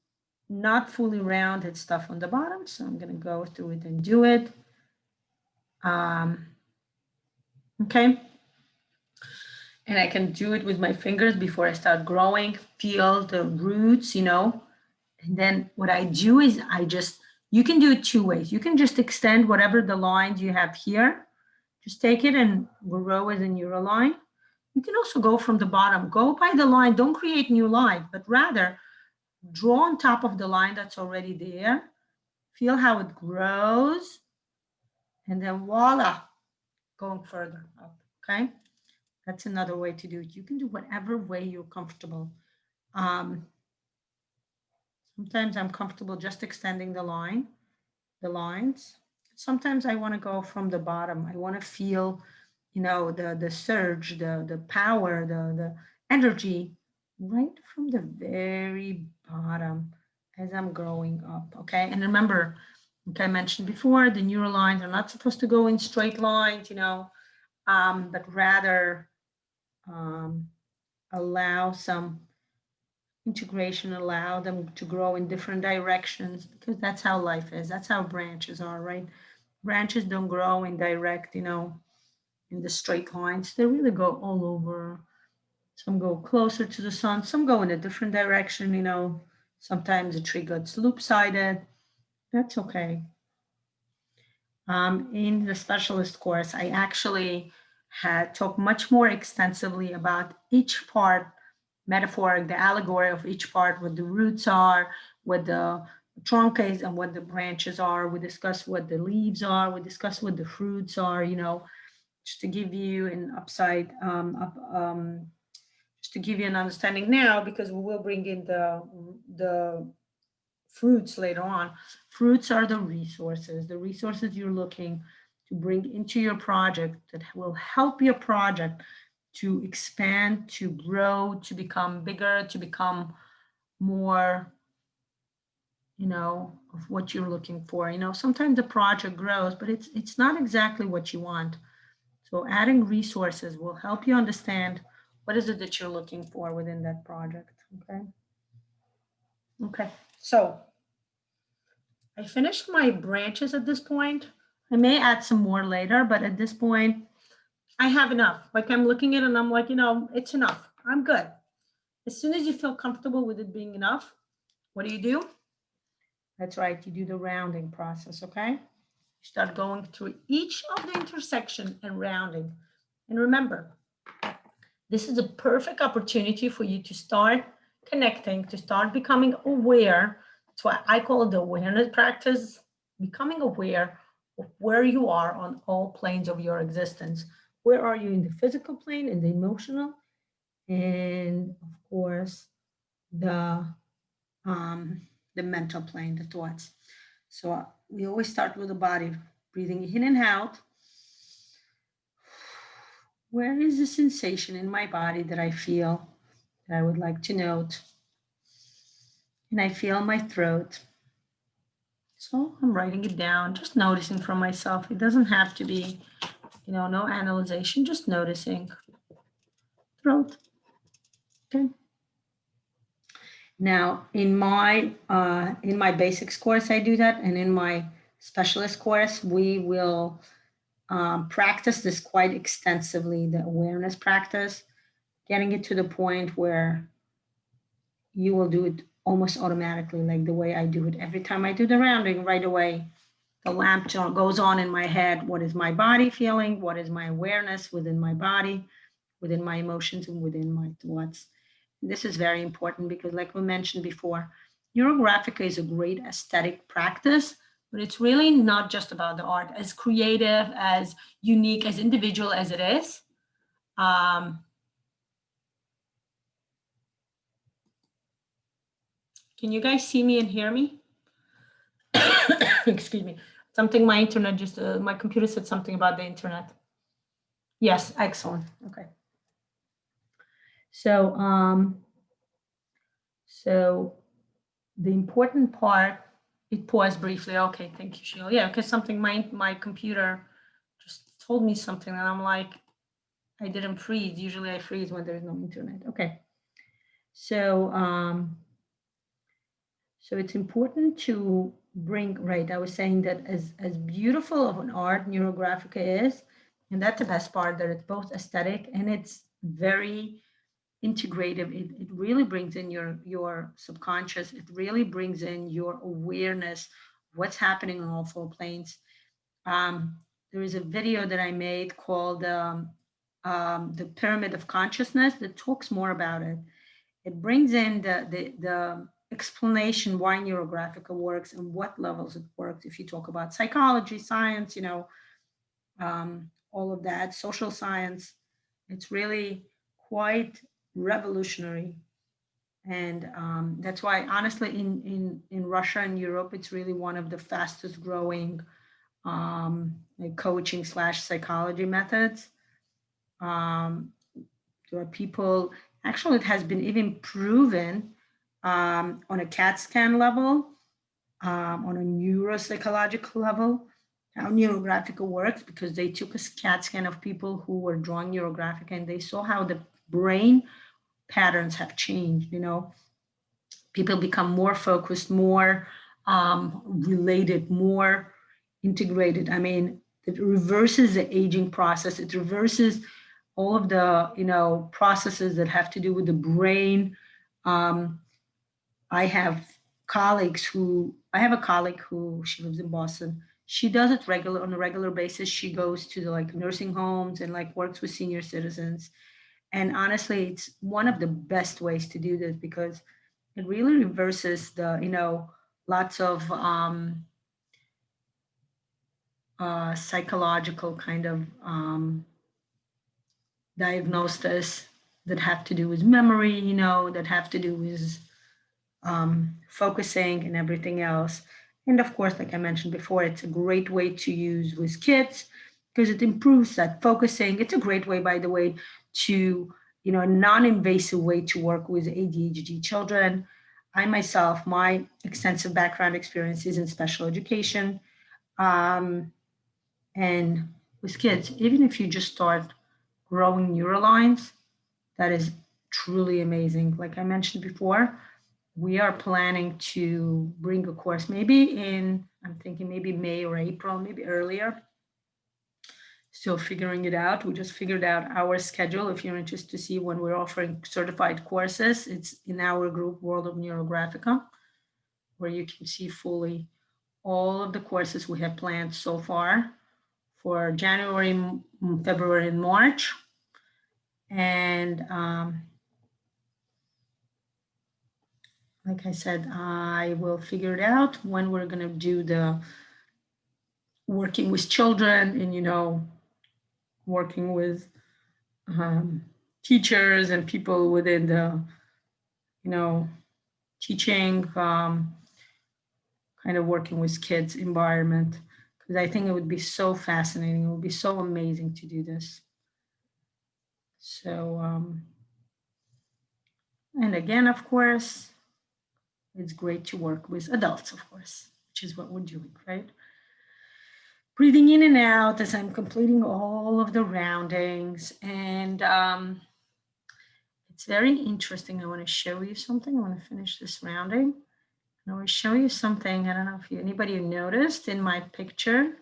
Speaker 1: not fully rounded stuff on the bottom. So I'm going to go through it and do it. Okay. And I can do it with my fingers before I start growing, feel the roots, you know. And then what I do is I just You can do it two ways. You can just extend whatever the lines you have here. Just take it and grow as a neural line. You can also go from the bottom. Go by the line. Don't create new line, but rather draw on top of the line that's already there. Feel how it grows. And then voila, going further up, okay? That's another way to do it. You can do whatever way you're comfortable. Sometimes I'm comfortable just extending the lines. Sometimes I want to go from the bottom. I want to feel, you know, the surge, the power, the energy right from the very bottom as I'm growing up, okay? And remember, like I mentioned before, the neural lines are not supposed to go in straight lines, you know, but rather allow some integration, allow them to grow in different directions, because that's how life is. That's how branches are, right? Branches don't grow in direct, you know, in the straight lines. They really go all over. Some go closer to the sun, some go in a different direction, you know. Sometimes the tree gets loop-sided. That's okay. In the specialist course, I actually had talked much more extensively about each part, metaphoric, the allegory of each part, what the roots are, what the trunk is, and what the branches are. We discuss what the leaves are. We discuss what the fruits are, you know, just to give you an just to give you an understanding now, because we will bring in the fruits later on. Fruits are the resources you're looking to bring into your project that will help your project to expand, to grow, to become bigger, to become more, you know, of what you're looking for. You know, sometimes the project grows, but it's not exactly what you want. So adding resources will help you understand what is it that you're looking for within that project, okay? Okay, so I finished my branches at this point. I may add some more later, but at this point, I have enough. Like I'm looking at it and I'm like, you know, it's enough. I'm good. As soon as you feel comfortable with it being enough, what do? That's right, you do the rounding process, okay? You start going through each of the intersection and rounding. And remember, this is a perfect opportunity for you to start connecting, to start becoming aware. That's why I call it the awareness practice, becoming aware of where you are on all planes of your existence. Where are you in the physical plane, in the emotional, and of course, the mental plane, the thoughts. So we always start with the body, breathing in and out. Where is the sensation in my body that I feel that I would like to note? And I feel my throat. So I'm writing it down, just noticing for myself. It doesn't have to be, you know, no analyzation, just noticing. Throat. Okay. Now, in my basics course, I do that, and in my specialist course, we will practice this quite extensively, the awareness practice, getting it to the point where you will do it almost automatically, like the way I do it. Every time I do the rounding, right away, the lamp goes on in my head. What is my body feeling? What is my awareness within my body, within my emotions, and within my thoughts? This is very important because, like we mentioned before, Neurographica is a great aesthetic practice, but it's really not just about the art. As creative, as unique, as individual as it is, can you guys see me and hear me? Excuse me. Something, my internet just, my computer said something about the internet. Yes, excellent. Okay. So, so the important part, it paused briefly. Okay, thank you, Sheila. Yeah, because something, my computer just told me something and I'm like, I didn't freeze. Usually I freeze when there's no internet. Okay. So, so it's important to bring, right, I was saying that as beautiful of an art Neurographica is, and that's the best part, that it's both aesthetic and it's very integrative. It really brings in your subconscious. It really brings in your awareness, what's happening on all four planes. There is a video that I made called the Pyramid of Consciousness that talks more about it. It brings in the explanation why Neurographica works and what levels it works. If you talk about psychology, science, you know, all of that, social science, it's really quite revolutionary. And that's why, honestly, in Russia and Europe, it's really one of the fastest growing like coaching / psychology methods. There are people, actually, it has been even proven on a CAT scan level, on a neuropsychological level, how Neurographica works, because they took a CAT scan of people who were drawing Neurographica and they saw how the brain patterns have changed. You know, people become more focused, more related, more integrated. I mean, it reverses the aging process. It reverses all of the, you know, processes that have to do with the brain. I have I have a colleague who, she lives in Boston. She does it on a regular basis. She goes to the like nursing homes and like works with senior citizens. And honestly, it's one of the best ways to do this because it really reverses the, you know, lots of psychological kind of diagnosis that have to do with memory, you know, that have to do with focusing and everything else. And of course, like I mentioned before, it's a great way to use with kids because it improves that focusing. It's a great way, by the way, to, you know, a non-invasive way to work with ADHD children. I myself, my extensive background experience is in special education. And with kids, even if you just start growing neurolines, that is truly amazing. Like I mentioned before, we are planning to bring a course maybe I'm thinking maybe May or April, maybe earlier. Still figuring it out. We just figured out our schedule. If you're interested to see when we're offering certified courses, it's in our group, World of Neurographica, where you can see fully all of the courses we have planned so far for January, February, and March. And like I said, I will figure it out when we're going to do the working with children and, you know, working with teachers and people within the, you know, teaching, kind of working with kids environment, because I think it would be so fascinating. It would be so amazing to do this. So, and again, of course, it's great to work with adults, of course, which is what we're doing, right? Breathing in and out as I'm completing all of the roundings. And it's very interesting. I want to show you something. I want to finish this rounding. I want to show you something. I don't know if anybody noticed in my picture,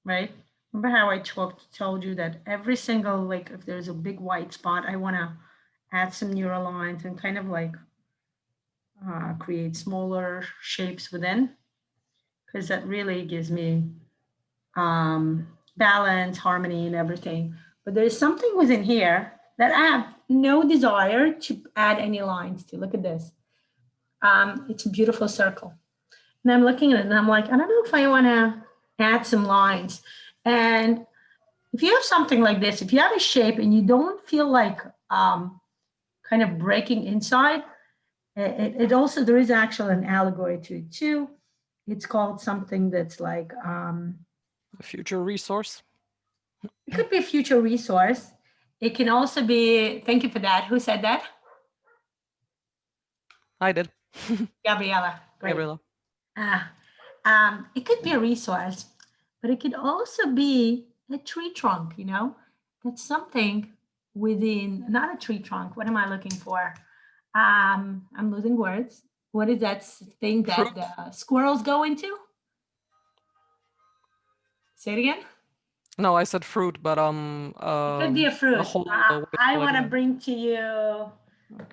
Speaker 1: right? Remember how I told you that every single, like if there's a big white spot, I want to add some neural lines and kind of like create smaller shapes within, because that really gives me balance, harmony, and everything. But there's something within here that I have no desire to add any lines to. Look at this. It's a beautiful circle. And I'm looking at it and I'm like, I don't know if I want to add some lines. And if you have something like this, if you have a shape and you don't feel like kind of breaking inside, it also, there is actually an allegory to it too. It's called something that's like
Speaker 2: A future resource.
Speaker 1: it could be a future resource. It can also be, thank you for that. Who said that?
Speaker 2: I did.
Speaker 1: Gabriella. Great.
Speaker 2: Gabriela.
Speaker 1: It could be a resource, but it could also be a tree trunk, you know? That's something within, not a tree trunk. What am I looking for? I'm losing words. What is that thing that the squirrels go into? Say it again.
Speaker 2: No, I said fruit, but
Speaker 1: It could be a fruit. I want to bring to you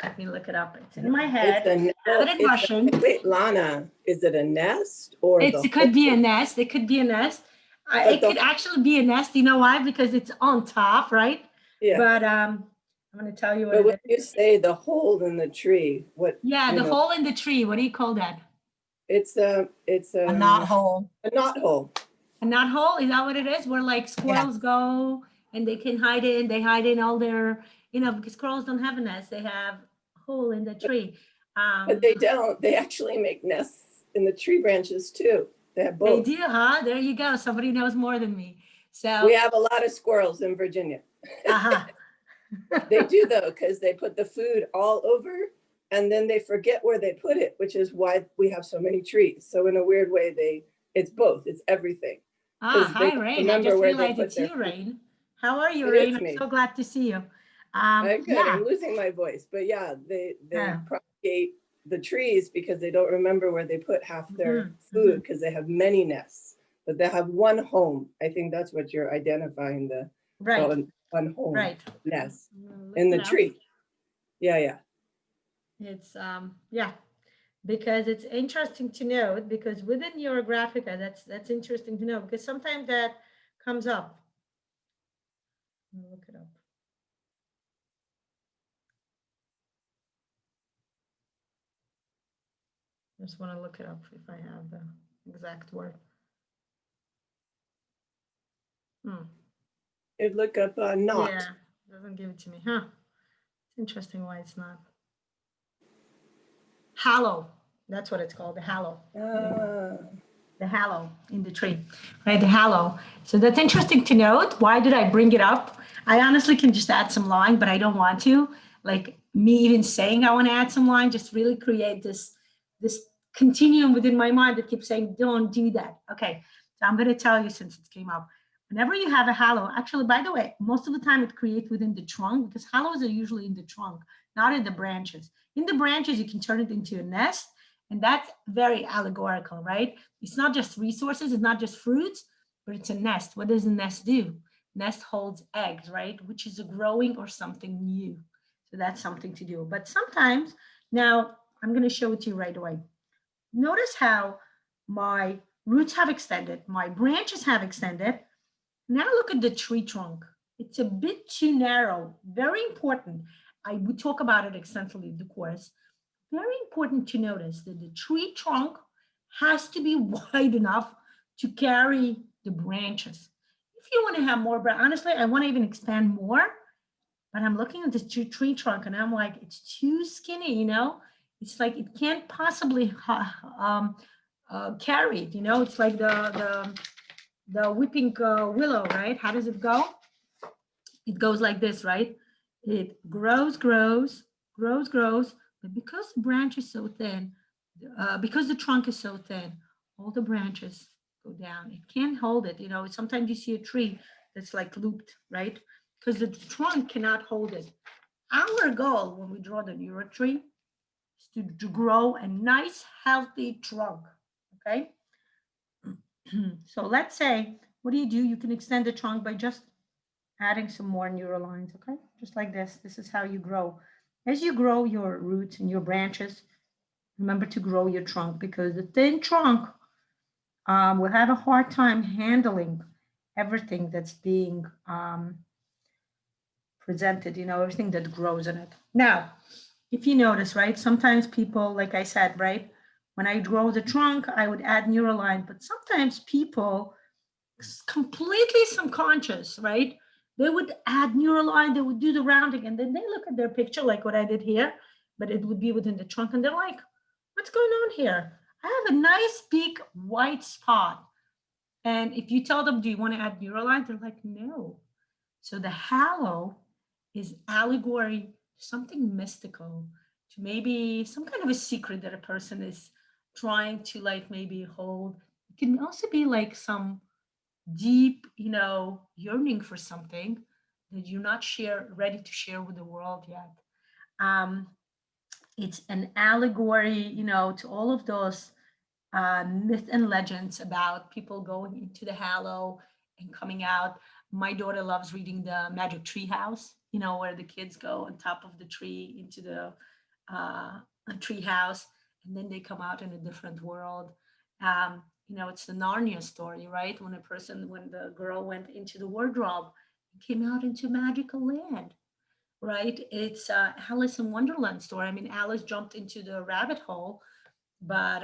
Speaker 1: Let me look it up. It's in my head. But in
Speaker 5: it's
Speaker 1: Russian.
Speaker 5: wait, Lana, is it a nest or
Speaker 1: It could be a nest. It could be a nest. It could actually be a nest. You know why? Because it's on top, right?
Speaker 5: Yeah.
Speaker 1: But I'm going to tell you what
Speaker 5: But when
Speaker 1: it is.
Speaker 5: you say the hole in the tree, what?
Speaker 1: Yeah,
Speaker 5: you
Speaker 1: the
Speaker 5: know,
Speaker 1: hole in the tree. What do you call that?
Speaker 5: It's a
Speaker 4: A knot hole.
Speaker 5: A knot hole.
Speaker 1: A knot hole? Is that what it is? Where like squirrels go and they can hide in. They hide in all their, you know, because squirrels don't have a nest. They have a hole in the tree.
Speaker 5: But they don't. They actually make nests in the tree branches too. They have both.
Speaker 1: They do, huh? There you go. Somebody knows more than me. So
Speaker 5: we have a lot of squirrels in Virginia.
Speaker 1: uh-huh.
Speaker 5: They do though, because they put the food all over and then they forget where they put it, which is why we have so many trees. So in a weird way, it's both. It's everything.
Speaker 1: Hi, Rain. I just realized it's you, Rain. How are you, Rain? I'm so glad to see you.
Speaker 5: Good.
Speaker 1: Yeah.
Speaker 5: I'm losing my voice, but yeah, they propagate the trees because they don't remember where they put half their food because they have many nests, but they have one home. I think that's what you're identifying, the one home nest in the tree. Yeah.
Speaker 1: It's because it's interesting to note, because within Neurographica, that's interesting to know, because sometimes that comes up. Let me look it up. Just want to look it up if I have the exact word.
Speaker 5: It'd look up a knot.
Speaker 1: Yeah, doesn't give it to me, huh? It's interesting why it's not. Hallow. That's what it's called, the hallow. The hallow in the tree, right? The hallow. So that's interesting to note. Why did I bring it up? I honestly can just add some line, but I don't want to. Like me even saying I want to add some line, just really create this continuum within my mind that keeps saying, don't do that. Okay, so I'm going to tell you since it came up. Whenever you have a hallow, actually, by the way, most of the time it creates within the trunk, because hallows are usually in the trunk, not in the branches. In the branches, you can turn it into a nest, and that's very allegorical, right? It's not just resources, it's not just fruits, but it's a nest. What does a nest do? Nest holds eggs, right? Which is a growing or something new. So that's something to do. But sometimes, now I'm going to show it to you right away. Notice how my roots have extended, my branches have extended. Now look at the tree trunk. It's a bit too narrow. Very important. I would talk about it extensively in the course. Very important to notice that the tree trunk has to be wide enough to carry the branches. If you want to have more, but honestly, I want to even expand more, but I'm looking at this tree trunk and I'm like, it's too skinny, you know? It's like it can't possibly carry it, you know? It's like the whipping willow, right? How does it go? It goes like this, right? It grows, but because the branch is so thin, because the trunk is so thin, all the branches go down. It can't hold it. You know, sometimes you see a tree that's like looped, right? Because the trunk cannot hold it. Our goal when we draw the NeuroTree is to grow a nice, healthy trunk, okay? So let's say, what do? You can extend the trunk by just adding some more neural lines, okay? Just like this. This is how you grow. As you grow your roots and your branches, remember to grow your trunk, because the thin trunk will have a hard time handling everything that's being presented, you know, everything that grows in it. Now, if you notice, right, sometimes people, like I said, right, when I grow the trunk, I would add neural line, but sometimes people completely subconscious, right? They would add neural line, they would do the rounding, and then they look at their picture like what I did here, but it would be within the trunk, and they're like, what's going on here? I have a nice big white spot. And if you tell them, do you want to add neural line? They're like, no. So the halo is allegory, something mystical, to maybe some kind of a secret that a person is trying to like maybe hold. It can also be like some deep, you know, yearning for something that you're not ready to share with the world yet. It's an allegory, you know, to all of those myths and legends about people going into the hallow and coming out. My daughter loves reading the Magic Tree House, you know, where the kids go on top of the tree into the tree house, and then they come out in a different world. You know, it's the Narnia story, right? When the girl went into the wardrobe and came out into magical land, right? It's Alice in Wonderland story. I mean, Alice jumped into the rabbit hole, but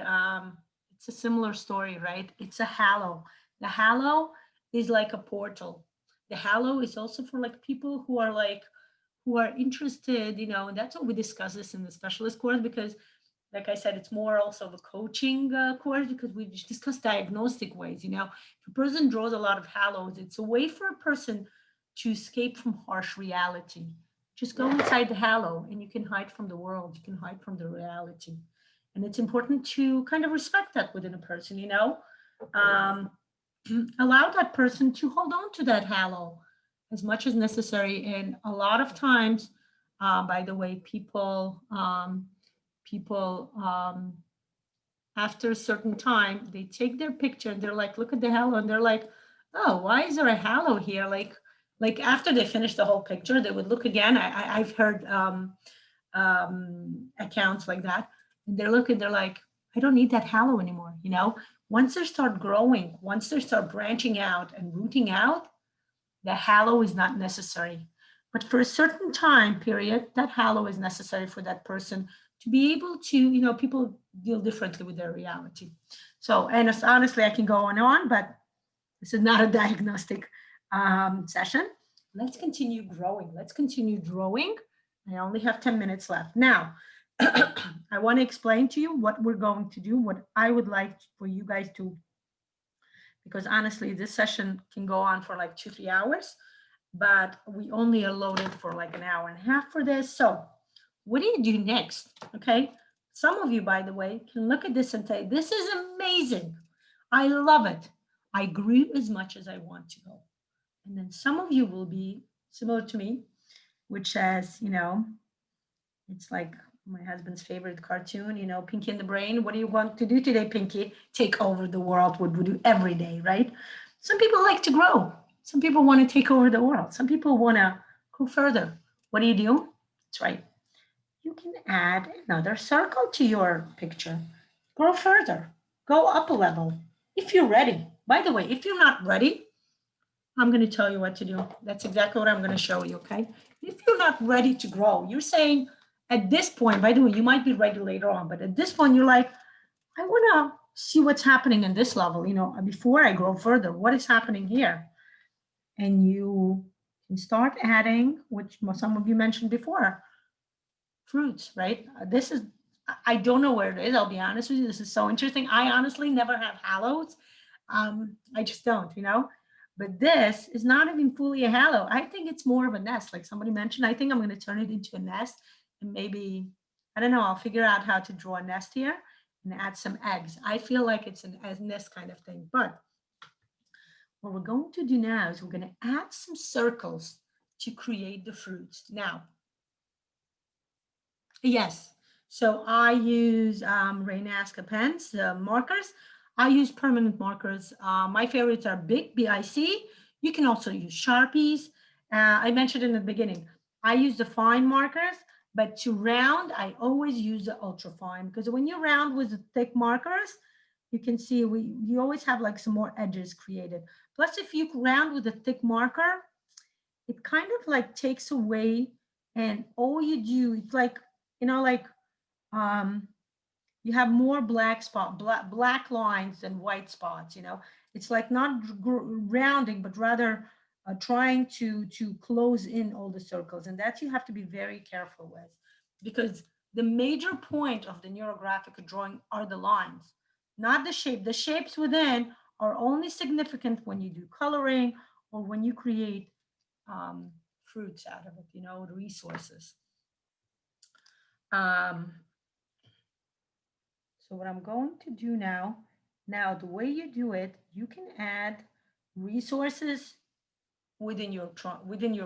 Speaker 1: it's a similar story, right? It's a halo. The halo is like a portal. The halo is also for like people who are interested, you know, and that's what we discuss this in the specialist course, because like I said, it's more also of a coaching course, because we discuss diagnostic ways. You know, if a person draws a lot of halos, it's a way for a person to escape from harsh reality. Just go inside the halo and you can hide from the world. You can hide from the reality. And it's important to kind of respect that within a person, you know, allow that person to hold on to that halo as much as necessary. And a lot of times, by the way, people after a certain time, they take their picture and they're like, look at the halo, and they're like, oh, why is there a halo here? Like after they finish the whole picture, they would look again. I've heard accounts like that, and they're looking, they're like, I don't need that halo anymore. You know, once they start growing, once they start branching out and rooting out, the halo is not necessary. But for a certain time period, that halo is necessary for that person to be able to, you know, people deal differently with their reality. So, and honestly, I can go on, but this is not a diagnostic session. Let's continue growing. Let's continue drawing. I only have 10 minutes left. Now, I want to explain to you what we're going to do, what I would like for you guys to, because honestly, this session can go on for like 2-3 hours, but we only are loaded for like an hour and a half for this. So what do you do next? Okay. Some of you, by the way, can look at this and say, this is amazing. I love it. I grew as much as I want to go. And then some of you will be similar to me, which says, you know, it's like my husband's favorite cartoon, you know, Pinky and the Brain. What do you want to do today, Pinky? Take over the world, what we do every day, right? Some people like to grow. Some people want to take over the world. Some people want to go further. What do? That's right. You can add another circle to your picture. Grow further. Go up a level if you're ready. By the way, if you're not ready, I'm going to tell you what to do. That's exactly what I'm going to show you, okay? If you're not ready to grow, you're saying at this point, by the way, you might be ready later on, but at this point, you're like, I want to see what's happening in this level, you know, before I grow further, what is happening here? And you can start adding, which some of you mentioned before, fruits, right? This is, I don't know where it is. I'll be honest with you. This is so interesting. I honestly never have halos. I just don't, you know, but this is not even fully a halo. I think it's more of a nest. Like somebody mentioned, I think I'm going to turn it into a nest, and maybe, I don't know, I'll figure out how to draw a nest here and add some eggs. I feel like it's a nest kind of thing, but what we're going to do now is we're going to add some circles to create the fruits. Now, yes, so I use Rainaska pens, markers. I use permanent markers. My favorites are Bic, B-I-C. You can also use Sharpies. I mentioned in the beginning, I use the fine markers, but to round, I always use the ultra fine, because when you round with the thick markers, you can see you always have like some more edges created. Plus, if you round with a thick marker, it kind of like takes away, and all you do, it's like, you know, like you have more black lines than white spots, you know. It's like not rounding, but rather trying to close in all the circles. And that you have to be very careful with, because the major point of the neurographic drawing are the lines, not the shape. The shapes within are only significant when you do coloring or when you create fruits out of it, you know, the resources. So what I'm going to do now, the way you do it, you can add resources within your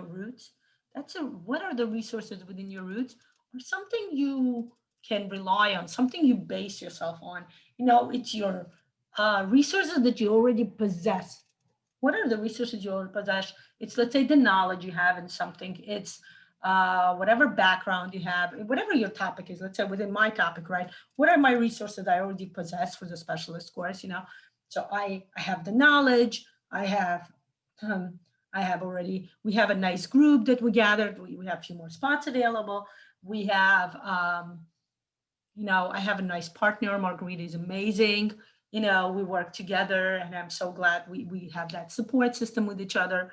Speaker 1: roots. What are the resources within your roots? Or something you can rely on, something you base yourself on. You know, it's your resources that you already possess. what are the resources you possess? It's, let's say, the knowledge you have in something. It's whatever background you have, whatever your topic is. Let's say within my topic, right? What are my resources I already possess for the specialist course, you know? So I have the knowledge, I have already, we have a nice group that we gathered. We have a few more spots available. We have, you know, I have a nice partner. Margarita is amazing. You know, we work together, and I'm so glad we have that support system with each other.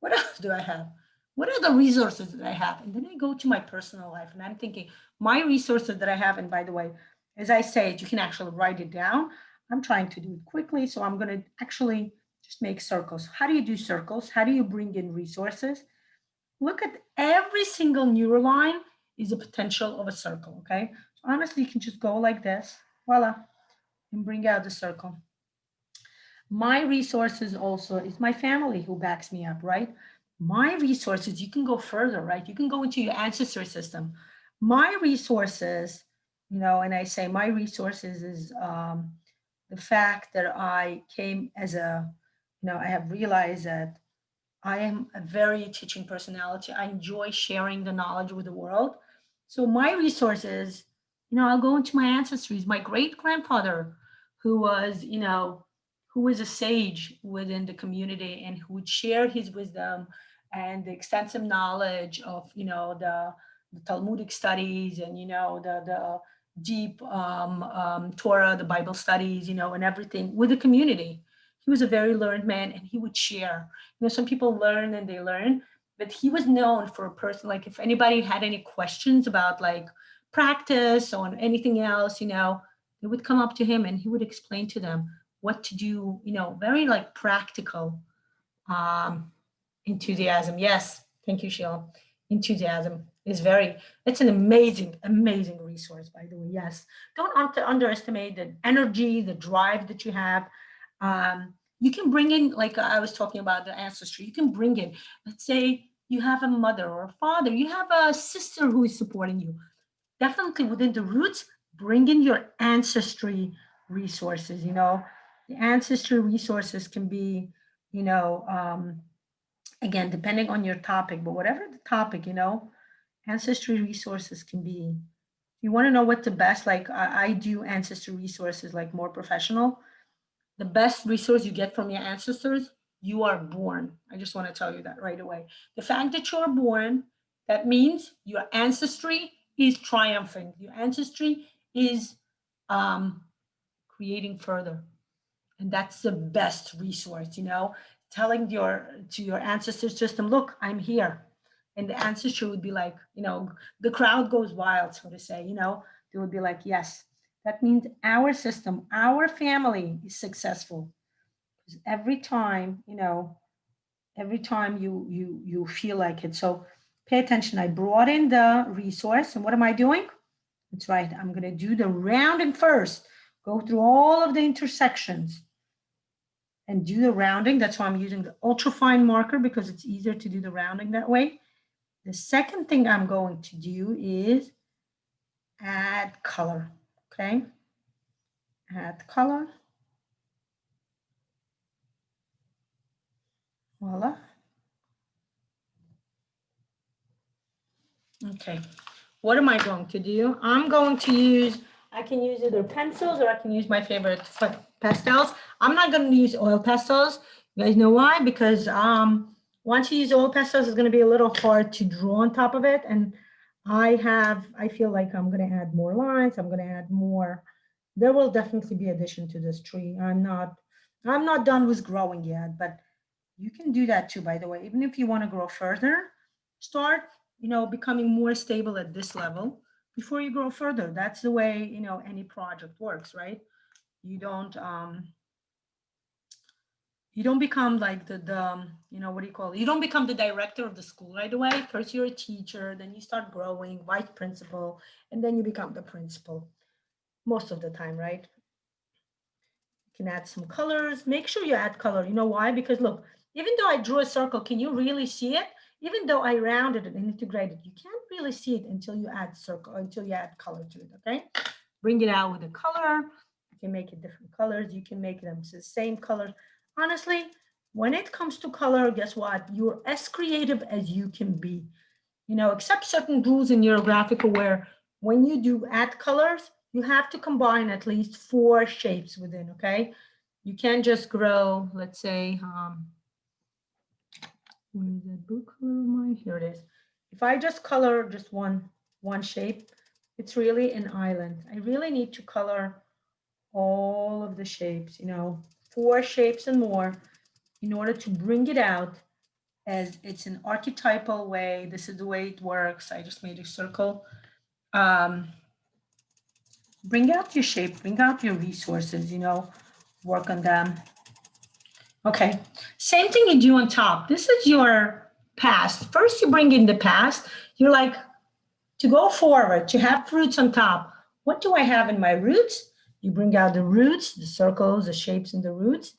Speaker 1: What else do I have? What are the resources that I have? And then I go to my personal life, and I'm thinking, my resources that I have, and by the way, as I say it, you can actually write it down. I'm trying to do it quickly, so I'm going to actually just make circles. How do you do circles? How do you bring in resources? Look at every single neuroline is a potential of a circle, okay? So honestly, you can just go like this, voila, and bring out the circle. My resources also is my family who backs me up, right? My resources, you can go further, right? You can go into your ancestry system. My resources, you know, and I say my resources is the fact that I came as a, you know, I have realized that I am a very teaching personality. I enjoy sharing the knowledge with the world. So my resources, you know, I'll go into my ancestries. My great grandfather, who was, you know, who was a sage within the community and who would share his wisdom and the extensive knowledge of, you know, the Talmudic studies and, you know, the deep Torah, the Bible studies, you know, and everything with the community. He was a very learned man, and he would share. You know, some people learn and they learn, but he was known for a person, like if anybody had any questions about like practice or anything else, you know, they would come up to him and he would explain to them what to do, you know, very like practical enthusiasm. Yes, thank you, Sheila. Enthusiasm is very, it's an amazing, amazing resource, by the way. Yes, don't underestimate the energy, the drive that you have. You can bring in, like I was talking about the ancestry, you can bring in, let's say you have a mother or a father, you have a sister who is supporting you. Definitely within the roots, bring in your ancestry resources, you know. The ancestry resources can be, you know, again, depending on your topic, but whatever the topic, you know, ancestry resources can be, you want to know what the best, like I do ancestry resources, like more professional. The best resource you get from your ancestors, you are born. I just want to tell you that right away. The fact that you're born, that means your ancestry is triumphing. Your ancestry is creating further. And that's the best resource, you know, telling to your ancestor system, look, I'm here. And the ancestry would be like, you know, the crowd goes wild, so to say, you know, they would be like, yes, that means our system, our family is successful. Because every time, you know, every time you feel like it. So pay attention. I brought in the resource, and what am I doing? That's right. I'm going to do the rounding first. Go through all of the intersections and do the rounding. That's why I'm using the ultrafine marker, because it's easier to do the rounding that way. The second thing I'm going to do is add color, okay? Add color. Voila. Okay, what am I going to do? I'm going to use, I can use either pencils or I can use my favorite pastels. I'm not going to use oil pastels. You guys know why? Because once you use oil pastels, it's going to be a little hard to draw on top of it. And I feel like I'm going to add more lines. I'm going to add more. There will definitely be addition to this tree. I'm not done with growing yet, but you can do that too, by the way. Even if you want to grow further, start, you know, becoming more stable at this level before you grow further. That's the way, you know, any project works, right? You don't become like the you know, what do you call it? You don't become the director of the school right away. First you're a teacher, then you start growing, vice principal, and then you become the principal most of the time, right? You can add some colors. Make sure you add color. You know why? Because look, even though I drew a circle, can you really see it? Even though I rounded it and integrated, you can't really see it until you add circle, until you add color to it, okay? Bring it out with a color.
Speaker 6: can make it different colors. You can make them the same colors. Honestly, when it comes to color, guess what? You're as creative as you can be. You know, except certain rules in Neurographica where when you do add colors, you have to combine at least 4 shapes within, okay? You can't just grow, let's say, where is that blue color of mine? Here it is. If I just color just one shape, it's really an island. I really need to color all of the shapes, you know, 4 shapes and more in order to bring it out as it's an archetypal way. This is the way it works. I just made a circle. Bring out your shape, bring out your resources, you know, work on them. Okay, same thing you do on top. This is your past. First, you bring in the past. You're like, to go forward, to have fruits on top. What do I have in my roots? You bring out the roots, the circles, the shapes in the roots,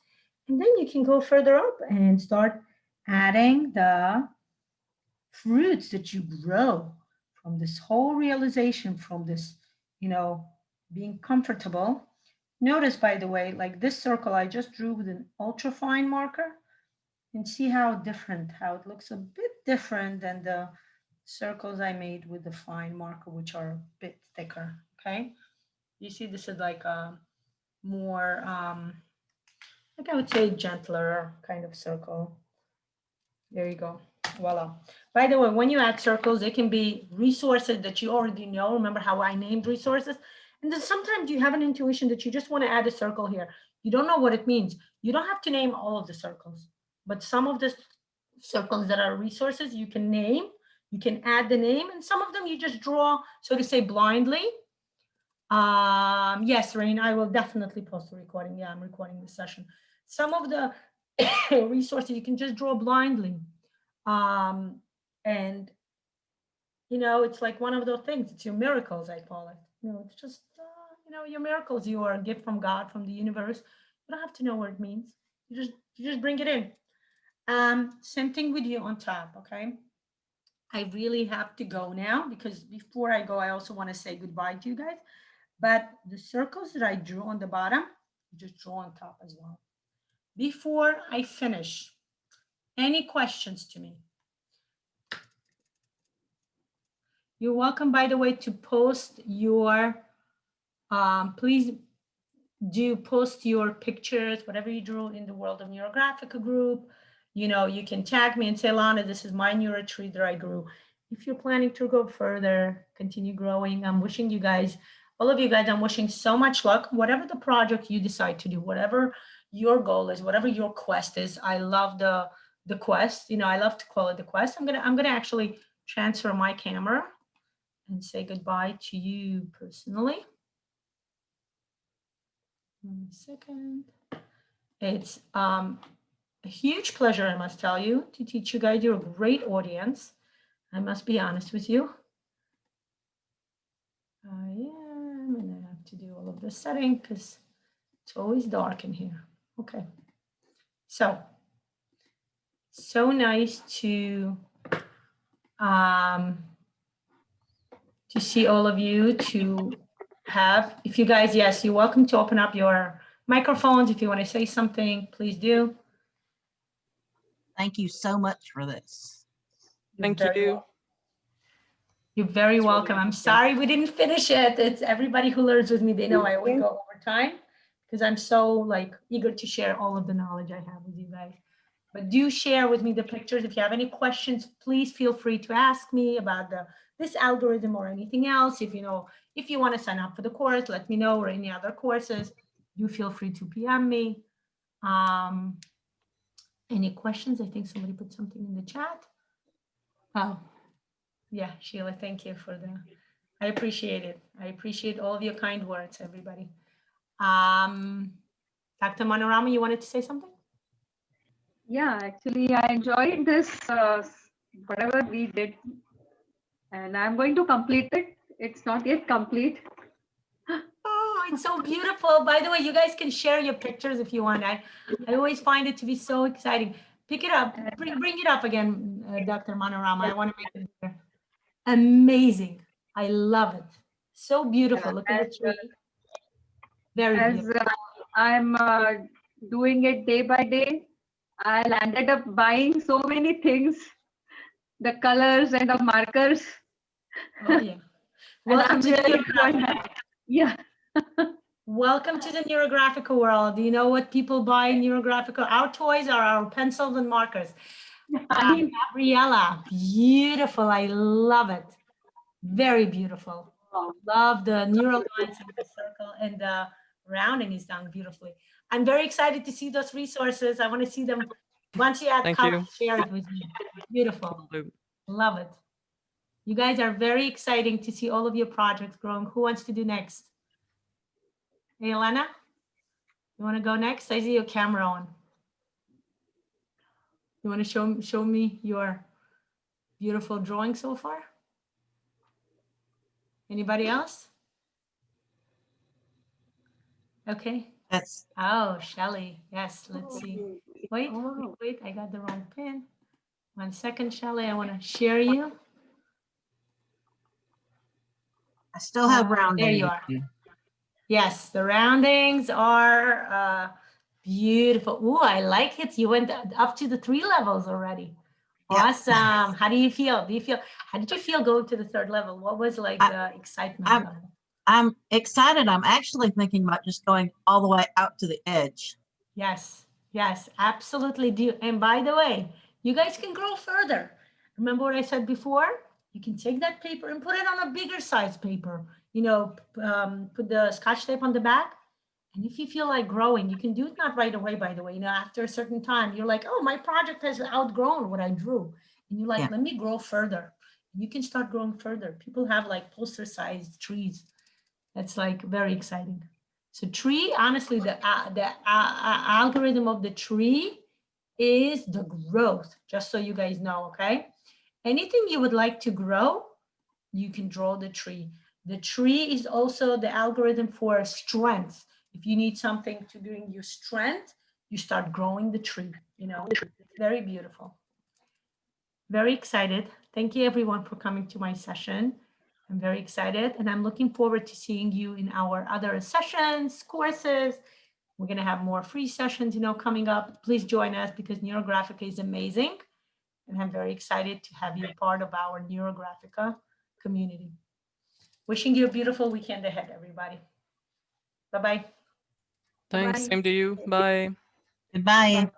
Speaker 6: and then you can go further up and start adding the fruits that you grow from this whole realization, from this, you know, being comfortable. Notice, by the way, like this circle I just drew with an ultra fine marker, and see how different, how it looks a bit different than the circles I made with the fine marker, which are a bit thicker, okay? You see this is like a more, like I would say gentler kind of circle. There you go, voila. By the way, when you add circles, they can be resources that you already know. Remember how I named resources? And then sometimes you have an intuition that you just want to add a circle here. You don't know what it means. You don't have to name all of the circles, but some of the circles that are resources you can name, you can add the name, and some of them you just draw, so to say, blindly. Yes, Rain, I will definitely post the recording. Yeah, I'm recording this session. Some of the resources you can just draw blindly. And, you know, it's like one of those things. It's your miracles, I call it. You know, it's just, you know, your miracles. You are a gift from God, from the universe. You don't have to know what it means. You just bring it in. Same thing with you on top, okay? I really have to go now because before I go, I also want to say goodbye to you guys. But the circles that I drew on the bottom, just draw on top as well. Before I finish, any questions to me? You're welcome, by the way, to post your, please do post your pictures, whatever you drew in the World of Neurographica group. You know, you can tag me and say, Lana, this is my NeuroTree that I grew. If you're planning to go further, continue growing, I'm wishing you guys, all of you guys, I'm wishing so much luck. Whatever the project you decide to do, whatever your goal is, whatever your quest is, I love the quest. You know, I love to call it the quest. I'm gonna actually transfer my camera and say goodbye to you personally. 1 second. It's a huge pleasure, I must tell you, to teach you guys. You're a great audience. I must be honest with you. I am, and I have to do all of the setting because it's always dark in here. Okay. So nice to see all of you, to have, if you guys, yes, you're welcome to open up your microphones. If you want to say something, please do.
Speaker 4: Thank you so much for this.
Speaker 2: Thank you.
Speaker 6: You're very welcome. I'm sorry we didn't finish it. It's everybody who learns with me, they know I always go over time because I'm so like eager to share all of the knowledge I have with you guys. But do share with me the pictures. If you have any questions, please feel free to ask me about this algorithm or anything else. If you know, if you want to sign up for the course, let me know, or any other courses, do feel free to PM me. Any questions? I think somebody put something in the chat. Oh, yeah, Sheila, thank you for I appreciate it. I appreciate all of your kind words, everybody. Dr. Manorama, you wanted to say something?
Speaker 3: Yeah, actually, I enjoyed this, whatever we did, and I'm going to complete it. It's not yet complete.
Speaker 6: Oh, it's so beautiful. By the way, you guys can share your pictures if you want. I always find it to be so exciting. Pick it up, bring it up again, Dr. Manorama. I want to make it better. Amazing. I love it. So beautiful. Look at the tree. Very
Speaker 3: as
Speaker 6: beautiful.
Speaker 3: I'm doing it day by day, I landed up buying so many things, the colors and the markers.
Speaker 6: Oh yeah.
Speaker 3: And
Speaker 6: Welcome
Speaker 3: I'm
Speaker 6: to the
Speaker 3: really
Speaker 6: Neurographic.
Speaker 3: enjoying that. Yeah.
Speaker 6: Welcome to the Neurographica world. You know what people buy in Neurographica? Our toys are our pencils and markers. Gabriella, beautiful. I love it. Very beautiful. Love the neural lines and the circle, and the rounding is done beautifully. I'm very excited to see those resources. I want to see them. Once you add
Speaker 2: Thank
Speaker 6: color,
Speaker 2: you.
Speaker 6: share it with me. Beautiful. Love it. You guys are very exciting to see all of your projects growing. Who wants to do next? Hey, Lana, you want to go next? I see your camera on. You want to show me your beautiful drawing so far? Anybody else? Okay.
Speaker 4: That's
Speaker 6: Oh, Shelly. Yes, let's see. Wait, I got the wrong pin. 1 second, Shelly. I want to share you.
Speaker 4: I still have
Speaker 6: There
Speaker 4: rounding.
Speaker 6: you are. Yes, the roundings are beautiful. Ooh, I like it. You went up to the 3 levels already.
Speaker 4: Yep.
Speaker 6: Awesome. How do you feel? How did you feel going to the 3rd level? What was like the excitement level?
Speaker 4: I'm excited. I'm actually thinking about just going all the way out to the edge.
Speaker 6: Yes, yes, absolutely do. And by the way, you guys can grow further. Remember what I said before? You can take that paper and put it on a bigger size paper. You know, put the Scotch tape on the back. And if you feel like growing, you can do it not right away, by the way. You know, after a certain time, you're like, oh, my project has outgrown what I drew. And you're like,
Speaker 4: Yeah.
Speaker 6: let me grow further. You can start growing further. People have like poster-sized trees. That's like very exciting. So tree, honestly, the algorithm of the tree is the growth, just so you guys know, okay? Anything you would like to grow, you can draw the tree. The tree is also the algorithm for strength. If you need something to bring you strength, you start growing the tree, you know, it's very beautiful. Very excited. Thank you everyone for coming to my session. I'm very excited and I'm looking forward to seeing you in our other sessions, courses. We're going to have more free sessions, you know, coming up. Please join us because Neurographica is amazing. And I'm very excited to have you part of our Neurographica community. Wishing you a beautiful weekend ahead, everybody. Bye-bye.
Speaker 2: Thanks.
Speaker 3: Bye.
Speaker 2: Same to you. Bye.
Speaker 4: Goodbye.
Speaker 3: Bye.